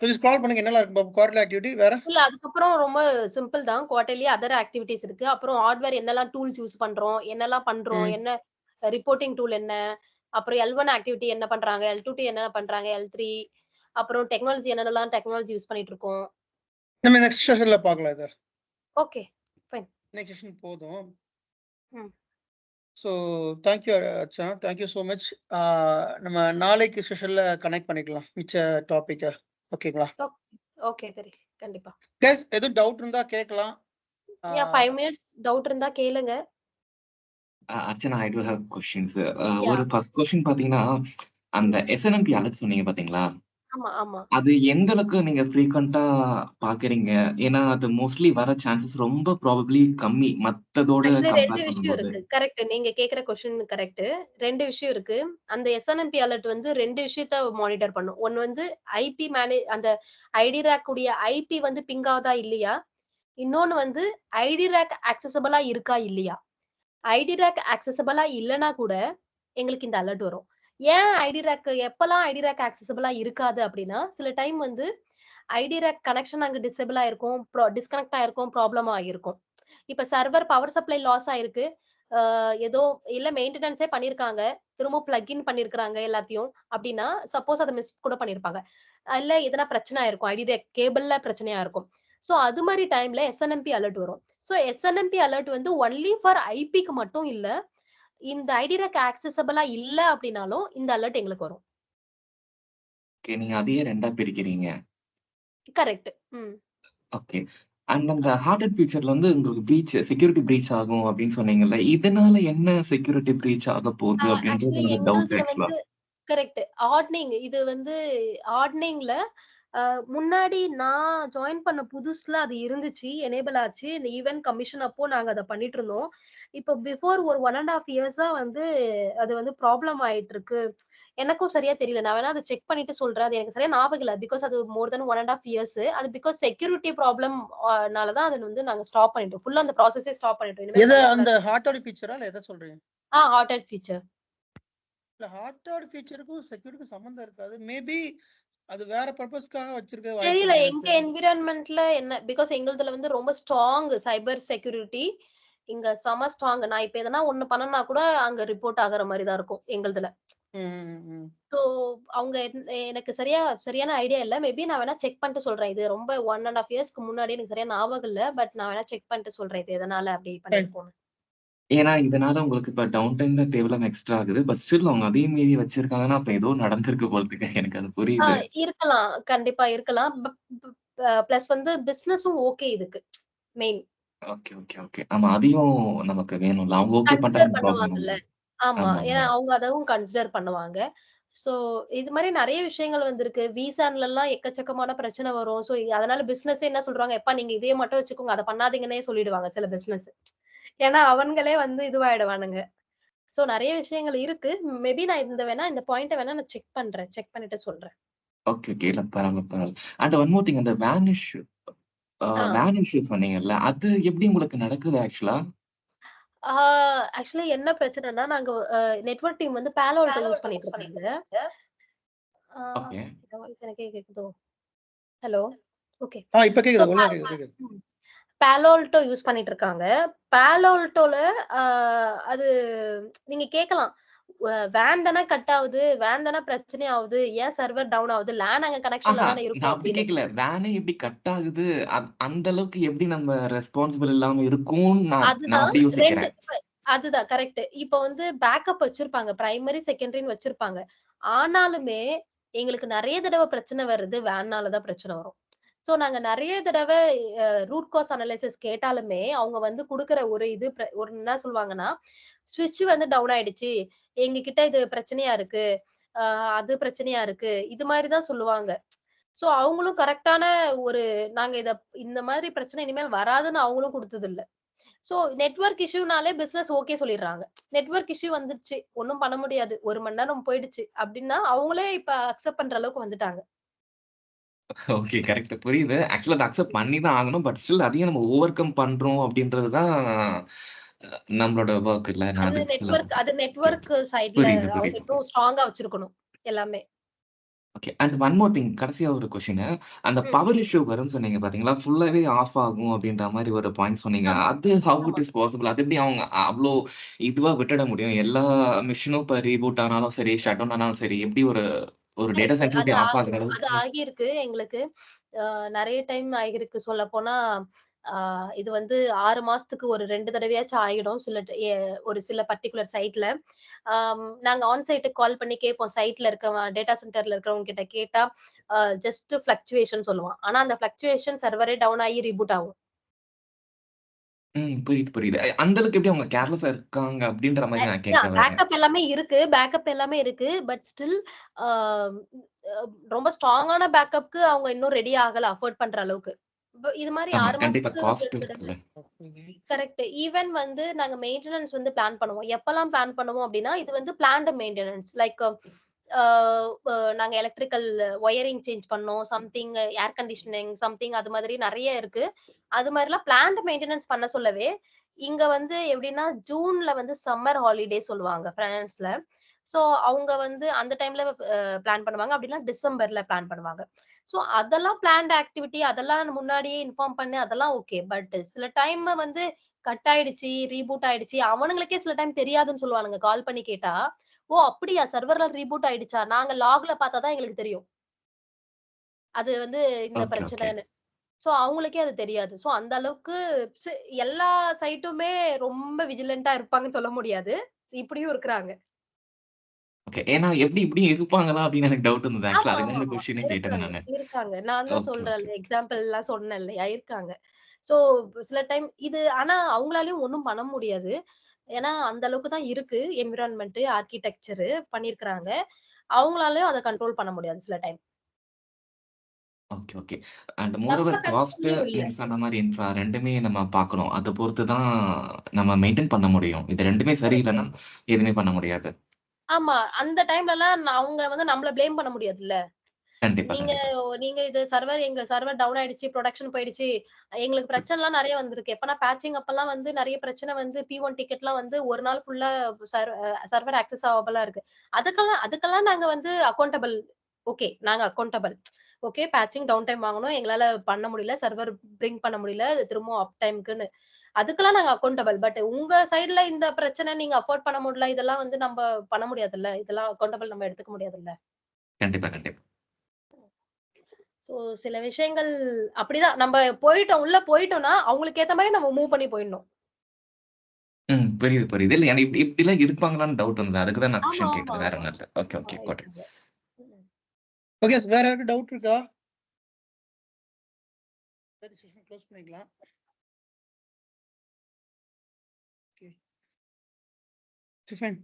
கொஞ்சம் ஸ்க்ரால் பண்ணுங்க என்னலாம் இருக்கு பாப்போம். குவார்ட்டர்லி ஆக்டிவிட்டி வேற? இல்ல அதுக்கப்புறம் ரொம்ப சிம்பிள் தான். குவார்ட்டர்லி அதர் ஆக்டிவிட்டீஸ் இருக்கு. அப்புறம் ஹார்ட்வேர் என்னெல்லாம் டூல்ஸ் யூஸ் பண்றோம், என்னெல்லாம் பண்றோம், என்ன ரிப்போர்ட்டிங் டூல் என்ன, அப்புறம் L1 ஆக்டிவிட்டி என்ன பண்றாங்க, L2 என்ன பண்றாங்க, L3 அப்புறம் டெக்னாலஜி என்னென்னலாம் டெக்னாலஜி யூஸ் பண்ணிட்டு இருக்கோம். நம்ம நெக்ஸ்ட் செஷன்ல பார்க்கலாம் இத. Okay fine. நெக்ஸ்ட் செஷன் போதும். ம். ஸோ தேங்க்யூ அச்சா, தேங்க்யூ ஸோ மச். நம்ம நாளைக்கு செஷன்ல கனெக்ட் பண்ணிக்கலாம் மிச்ச டாபிக்கை. ஓகேங்களா? ஓகே சரி கண்டிப்பா. கைஸ் எதுவும் டவுட் இருந்தா கேட்கலாம். 5 minutes டவுட் இருந்தா கேளுங்க. அர்ச்சனா, ஐ டு ஹேவ் கொஸ்டின்ஸ். ஒரு ஃபர்ஸ்ட் கொஸ்டின் பாத்தீங்கன்னா, அந்த SNMP அலர்ட் சொன்னீங்க பாத்தீங்களா? ஆமா ஆமா. அது எந்த அளவுக்கு நீங்க ஃப்ரீக்வென்ட்டா பாக்குறீங்க? ஏன்னா அது மோஸ்ட்லி வர சான்சஸ் ரொம்ப ப்ராபபிலி கம்மி மத்ததோட ஆக்சுவலி 2 கம்பேர் விஷயம் பண்ணும்போது. இருக்கு. கரெக்ட். நீங்க கேக்குற क्वेश्चन கரெக்ட். 2 விஷயம் இருக்கு. அந்த SNMP அலர்ட் வந்து 2 விஷயத்த மானிட்டர் பண்ணும். ஒன்னு வந்து ஐபி அந்த ஐடி ரேக் உடைய ஐபி வந்து பிங் ஆகுதா இல்லையா? இன்னொன்னு வந்து ஐடி ரேக் ஆக்சஸபிளா இருக்கா இல்லையா? ஐடி ரேக் ஆக்சஸபிளா இல்லனா கூட எங்களுக்கு இந்த அலர்ட் வரும். ஏன் ஐடி ரேக் எப்பலாம் ஐடி ரேக் ஆக்சஸபிளா இருக்காது அப்படின்னா, சில டைம் வந்து ஐடி ரேக் கனெக்ஷன் அங்க டிசேபிள் ஆயிருக்கும், டிஸ்கனெக்ட் ஆயிருக்கும், ப்ராப்ளம் ஆகிருக்கும். இப்ப சர்வர் பவர் சப்ளை லாஸ் ஆயிருக்கு. ஏதோ இல்ல மெயின்டெனன்ஸே பண்ணியிருக்காங்க. திரும்ப பிளக் இன் பண்ணியிருக்காங்க எல்லாத்தையும். அப்படின்னா, சப்போஸ் அத மிஸ் கூட பண்ணியிருப்பாங்க. இல்ல எதனா பிரச்சனை ஆயிருக்கும். ஐடி ரேக் கேபிள்ல பிரச்சனையா இருக்கும். சோ அது மாரி டைம்ல எஸ்என்எம்பி அலர்ட் வரும். சோ எஸ்என்எம்பி அலர்ட் வந்து ஒன்லி ஃபார் ஐபிக்கு மட்டும் இல்ல. இந்த ஐடி ரேக் ஆக்சஸபிளா இல்ல அப்படின்னாலும் இந்த அலர்ட் எங்களுக்கு வரும். ஓகே. நீங்க அதையே 2ஆ பிரிக்கிறீங்க. கரெக்ட். ஓகே. அண்ட் அந்த ஹார்ட் அண்ட் ஃபியூச்சர்ல வந்து உங்களுக்கு செக்யூரிட்டி பிரீச் ஆகும் அப்படின்னு சொன்னீங்கல்ல. இதனால என்ன செக்யூரிட்டி பிரீச் ஆக போகுது அப்படின்றது ஆக்சுவலி எனக்கு டவுட் எங்களுதுல ஆக்சுவலா. வந்து கரெக்ட். இது வந்து ஹார்டனிங்ல முன்னாடி நான் ஜாயின் பண்ண புதுசுல அது இருந்துச்சு. எனேபிள் ஆச்சு. இந்த ஈவென்ட் கமிஷன் அப்போ நாங்க அத பண்ணிட்டு இருந்தோம். இப்போ பிஃபோர் ஒரு 1½ இயர்ஸா வந்து அது வந்து ப்ராப்ளம் ஆயிட்டு இருக்கு. எனக்கும் சரியா தெரியல. நான் வேணா அத செக் பண்ணிட்டு சொல்றேன். அது எனக்கு சரியா ஞாபகம் இல்ல. பிகாஸ் அது மோர் தென் 1½ இயர்ஸ். அது பிகாஸ் செக்யூரிட்டி ப்ராப்ளம் னால தான் அத வந்து நாங்க ஸ்டாப் பண்ணிட்டோம். ஃபுல்லா அந்த ப்ராசஸே ஸ்டாப் பண்ணிட்டோம். இனிமே எத அந்த பண்ணக்கூடாது. ஹார்ட்டோட ஃபீச்சரா இல்ல எத சொல்றீங்க? Hard and feature. இல்ல ஹார்ட்டோட ஃபீச்சருக்கும் செக்யூரிட்டிக்கும் சம்மந்தம் இருக்காது. மேபி அது வேற பர்பஸ்க்காக வச்சிருக்க வாய்ப்பு தெரியல இருக்கு. எங்க என்விரான்மென்ட்ல என்ன பிகாஸ் எங்களுதுல வந்து ரொம்ப ஸ்ட்ராங் சைபர் செக்யூரிட்டி. இங்க செம ஸ்ட்ராங். நான் இப்ப எதனா ஒண்ணு பண்ணனா கூட அங்க ரிப்போர்ட் ஆகுற மாரி தான் இருக்கும் எங்களுதுல. சோ அவங்க எனக்கு சரியான ஐடியா இல்ல. மேபி நான் வேணா செக் பண்ணிட்டு சொல்றேன். இது ரொம்ப 1½ இயர்ஸ்க்கு முன்னாடி எனக்கு சரியா ஞாபகம் இல்ல. பட் நான் வேணா செக் பண்ணிட்டு சொல்றேன். இது எதனால அப்படி பண்ணிருக்கோம்னு. ஏன்னா இதனால உங்களுக்கு இப்ப டவுன் டைம் தான் தேவையில்லாம எக்ஸ்ட்ரா ஆகுது. பட் ஸ்டில் அவங்க அதையும் மீறி வச்சிருக்காங்கன்னா, அப்ப ஏதோ நடந்திருக்கு போல இருக்கு. எனக்கு அது புரியுது. இருக்கலாம். கண்டிப்பா இருக்கலாம். பிளஸ் வந்து பிசினஸும் ஓகே இதுக்கு. மெயின். Okay, okay, okay. ஆமா அதையும் நமக்கு வேணும்ல. அவங்க ஓகே கன்சிடர் பண்றாங்கன்னு ப்ராப்ளம் பண்ணுவாங்கல்ல. இல்ல. ஆமா. ஏன்னா ஆமாமா. அவங்க அதவும் கன்சிடர் பண்ணுவாங்க. சோ இது மாரி நெறைய விஷயங்கள் வந்திருக்கு. விசான்லலாம் எக்கச்சக்கமான பிரச்சனை வரும். சோ அதனால பிசினஸே என்ன சொல்றாங்க, "எப்பா நீங்க இதையே மட்டும் வச்சுக்கோங்க. அத பண்ணாதீங்கன்னே" சொல்லிடுவாங்க சில பிசினஸ். ஏன்னா அவங்களே வந்து இதுவாயிடுவானுங்க. சோ நெறைய விஷயங்கள் இருக்கு. மேபி நான் இந்த பாயிண்ட்ட வேணா நான் செக் பண்றேன். செக் பண்ணிட்டு சொல்றேன். Okay, okay. இல்ல பரவால்ல, பரவால்ல. அண்ட் ஒன் மோர் திங் அந்த ஆ. வேன் இஷ்யூ சொன்னீங்கல்ல. அது எப்படி உங்களுக்கு நடக்குது ஆக்சுவலா? ஆ ஆக்சுவலா என்ன பிரச்சனைன்னா, நாங்க நெட்வொர்க் டீம் வந்து பாலோ ஆல்டோ யூஸ் பண்ணிட்டு இருக்காங்க. ஆ ஓகே. என் வாய்ஸ் எனக்கே கேக்குதோ? ஹலோ. ஓகே. இப்ப சோ கேக்குது. ஒழுங்கா கேக்குது. ம். பாலோ ஆல்டோ யூஸ் பண்ணிட்டு இருக்காங்க. பாலோ ஆல்டோல அ அது நீங்க கேட்கலாம். வேன் தானே கட் ஆவுது. வேன் தானே பிரச்சனை ஆவுது. ஏன் சர்வர் டவுன் ஆவுது? லேன் அங்க கனெக்ஷன்ல ஆஹா! தானே இருக்கும் நான் அப்படி அப்படின்னு. கேட்கல. வேனே எப்படி கட் ஆகுது? அந்த அளவுக்கு எப்படி நம்ம ரெஸ்பான்சிபிள் இல்லாம இருக்கும்னு நான் அதுதான் அப்படி 2 யோசிக்கிறேன். அதுதான் கரெக்ட். இப்ப வந்து பேக்கப் வச்சிருப்பாங்க. பிரைமரி, செகண்டரின்னு வச்சிருப்பாங்க. ஆனாலுமே எங்களுக்கு நெறைய தடவ பிரச்சனை வருது. வேன்னால தான் பிரச்சனை வரும். சோ நாங்க நெறைய தடவ ரூட் காஸ் அனலைசிஸ் கேட்டாலுமே, அவங்க வந்து குடுக்குற ஒரு இது ஒரு என்ன சொல்லுவாங்கன்னா, ஸ்விட்ச் வந்து டவுன் ஆயிடுச்சு. எங்க கிட்ட இது பிரச்சனையா இருக்கு. அ அது பிரச்சனையா இருக்கு. இது மாரி தான் சொல்லுவாங்க. சோ அவங்களும் கரெக்ட்டான ஒரு நாங்க இந்த மாதிரி பிரச்சனை இனிமேல் வராதுன்னு அவங்களும் குடுத்ததில்ல. சோ நெட்வொர்க் இஷ்யூனாலே பிசினஸ் ஓகே சொல்லிடுறாங்க. நெட்வொர்க் இஷ்யூ வந்துருச்சு. ஒண்ணும் பண்ண முடியாது. 1 மணி நேரம் போயிடுச்சு அப்டின்னா, அவங்களே இப்ப அக்செப்ட் பண்ற அளவுக்கு வந்துட்டாங்க. ஓகே. கரெக்ட். புரியுது. ஆக்சுவலா அத அக்செப்ட் பண்ணி தான் ஆகணும். பட் ஸ்டில் அதையும் நம்ம ஓவர் கம் பண்றோம் அப்படின்றது தான் நம்மளோட வொர்க் இல்ல. நான் அதுக்கு சொல்ல வந்தேன். அது ஓகே, ஓகே. நெட்வொர்க் சைட்ல புரியுது, அவங்க புரியுது. இன்னும் ஸ்ட்ராங்கா வச்சிருக்கணும் எல்லாமே. Okay. And one more thing கடைசியா ஒரு கொஸ்டின். அந்த ம். பவர் இஷ்யூ வரும்னு சொன்னீங்க பார்த்தீங்களா? ஃபுல்லாவே ஆஃப் ஆகும் அப்படின்ற மாரி ஒரு பாயிண்ட் சொன்னீங்க. ஆமா, அது ஹவ் ஆமா. It is possible? அது எப்படி அவங்க அவ்ளோ இதுவா விட்டுட முடியும்? எல்லா மெஷினும் இப்ப ரீபூட் ஆனாலும் சரி, ஷட் டவுன் ஆனாலும் சரி, எப்படி ஒரு ஒரு டேட்டா கரெக்ட். சென்டர் எப்படி ஆஃப் ஆகுற அது அளவுக்கு ஆகியிருக்கு எங்களுக்கு. நெறைய டைம் ஆகியிருக்கு சொல்லப்போனா, ஆ இது வந்து 6 மாசத்துக்கு ஒரு 2 தடவையாச்சும் ஆயிடும். ஒரு சில பர்ட்டிகுலர் சைட்ல. நாங்க ஆன் சைட்க்கு கால் பண்ணி கேட்போம். சைட்ல டேட்டா சென்டர்ல இருக்கிறவங்க கிட்ட கேட்டா, ஜஸ்ட் ஃப்ளக்சுவேஷன் சொல்லுவான். ஆனா அந்த ஃப்ளக்சுவேஷன் சர்வரே டவுன் ஆகி ரீபூட் ஆகும். ம். புரியுது, புரியுது. அந்த அளவுக்கு எப்படி அவங்க கேர்லெஸ்ஸா இருக்காங்க அப்படின்ற மாரி நான் கேட்க வரேன். பேக்கப் எல்லாமே இருக்கு. பட் ஸ்டில் அ ரொம்ப ஸ்ட்ராங்கான பேக்கப்க்கு அவங்க இன்னும் ரெடி ஆகல அஃபோர்ட் பண்ற அளவுக்கு. இது மாரி ஆமா. 6 கண்டிப்பா மாசத்துக்கு காஸ்ட் 2 தடவ இருக்குல்ல. கரெக்ட். ஈவன் வந்து நாங்க மெயின்டனன்ஸ் வந்து பிளான் பண்ணுவோம். எப்பலாம் பிளான் பண்ணுவோம் அப்டின்னா, இது வந்து பிளான்ட் மெயின்டனன்ஸ். லைக் அ அ நாங்க எலக்ட்ரிக்கல் வயரிங் சேஞ்ச் பண்ணோம். சம்திங் ஏர் கண்டிஷனிங் சம்திங் அது மாதிரி நெறைய இருக்கு. அது மாரிலாம் பிளான்ட் மெயின்டனன்ஸ் பண்ண சொல்லவே, இங்க வந்து எப்டின்னா, ஜூன்ல வந்து சம்மர் ஹாலிடே சொல்லுவாங்க பிரான்ஸ்ல. சோ அவங்க வந்து அந்த டைம்ல பிளான் பண்ணுவாங்க. அப்படின்னா டிசம்பர்ல பிளான் பண்ணுவாங்க. சோ அதெல்லாம் பிளான்ட் ஆக்டிவிட்டி அதெல்லாம் முன்னாடியே இன்ஃபார்ம் பண்ணி அதெல்லாம் ஓகே. பட் சில டைம் வந்து கட் ஆயிடுச்சு, ரீபூட் ஆயிடுச்சு. அவனுங்களுக்கே சில டைம் தெரியாதுன்னு சொல்லுவானுங்க. கால் பண்ணி கேட்டா, "ஓ! அப்படியா சர்வர்ல ரீபூட் ஆயிடுச்சா? நாங்க லாக்ல பார்த்தா தான் எங்களுக்கு தெரியும்." அது வந்து இந்த ஓகே, ஓகே. பிரச்சனைன்னு. சோ அவங்களுக்கே அது தெரியாது. சோ அந்த அளவுக்கு சி எல்லா சைட்டுமே ரொம்ப விஜிலன்ட்டா இருப்பாங்கன்னு சொல்ல முடியாது. இப்படியும் இருக்கிறாங்க. ஓகே. ஏன்னா எப்படி இப்படியும் இருப்பாங்களா அப்படின்னு எனக்கு டவுட் இருந்தது. ஆக்சுவலா அதுக்கு தான் இந்த ஆமாமாமா. கொஸ்டினே கேட்டது இருக்காங்க, நானு. இருக்காங்க. நான் தான் ஓகே, ஓகே. சொல்றேன்ல, எக்ஸாம்பிள்லாம் சொன்னேன் இல்லையா? இருக்காங்க. சோ சில டைம் இது ஆனா அவங்களாலயும் ஒண்ணும் பண்ண முடியாது. ஏன்னா அந்த அளவுக்கு தான் இருக்கு. என்விரான்மென்ட், ஆர்க்கிடெக்சர் பண்ணியிருக்கிறாங்க. அவங்களாலயும் அத கண்ட்ரோல் பண்ண முடியாது சில time. Okay, okay. And more நம்ம ஓவர் காஸ்ட் கண்ட்ரோல்லயும் இல்ல. நீங்க சொன்ன மாரி இன்ஃப்ரா 2மே நம்ம பார்க்கணும். அத பொறுத்து தான் நம்ம மெயின்டெயின் பண்ண முடியும். இது 2மே கரெக்ட். சரியில்லன்னா எதுவுமே பண்ண முடியாது. ஆமா. அந்த டைம்லலாம் அவங்க வந்து நம்மள ப்ளேம் பண்ண முடியாதுல்ல. கண்டிப்பா, நீங்க கண்டிப்பா. நீங்க இது எங்க சர்வர் டவுன் ஆயிடுச்சு, புரொடக்ஷன் போயிடுச்சு. எங்களுக்கு பிரச்சனைலாம் நெறைய வந்திருக்கு. எப்பன்னா பேட்சிங் அப்பலாம் வந்து நெறைய பிரச்சனை வந்து P1 டிக்கெட்லாம் வந்து 1 நாள் ஃபுல்லா சர்வர் ஆக்சஸ் ஆவபலா இருக்கு. அதுக்கெல்லாம் நாங்க வந்து அக்கவுண்டபிள். ஓகே. நாங்க accountable. Okay. Patching downtime வாங்கணும். எங்களால பண்ண முடியல. சர்வர் பிரிங் பண்ண முடியல. திரும்பவும் அப் டைம்க்குன்னு. அதுக்கெல்லாம் நாங்க அக்கவுண்டபிள். பட் உங்க சைடுல இந்த பிரச்சனை நீங்க அஃபோர்ட் பண்ண முடியல. இதெல்லாம் வந்து நம்ப பண்ண முடியாதுல்ல. இதெல்லாம் அக்கவுண்டபிள் நம்ம எடுத்துக்க முடியாதுல்ல. கண்டிப்பா, கண்டிப்பா. சோ, சில விஷயங்கள் அப்படிதான். நம்ப உள்ள போயிட்டோம்னா, அவங்களுக்கு ஏத்த மாரி நம்ம மூவ் பண்ணி போயிடணும். ம். புரியுது, புரியுது. இல்ல எனக்கு இப்படிலாம் இருப்பாங்களான்னு டவுட் வந்தது. அதுக்கு தான் நான் ஆமா, கொஸ்டின் ஆமா, கேட்டது. வேற ஆமா. ஒண்ணும் இல்ல. Okay, okay. Got it. இருக்காங்க. ஓகே. வேற யாருக்கும் டவுட் இருக்கா? சரி, செஷன் க்ளோஸ் பண்ணிக்கலாம். ஓகே. ஃபைன்.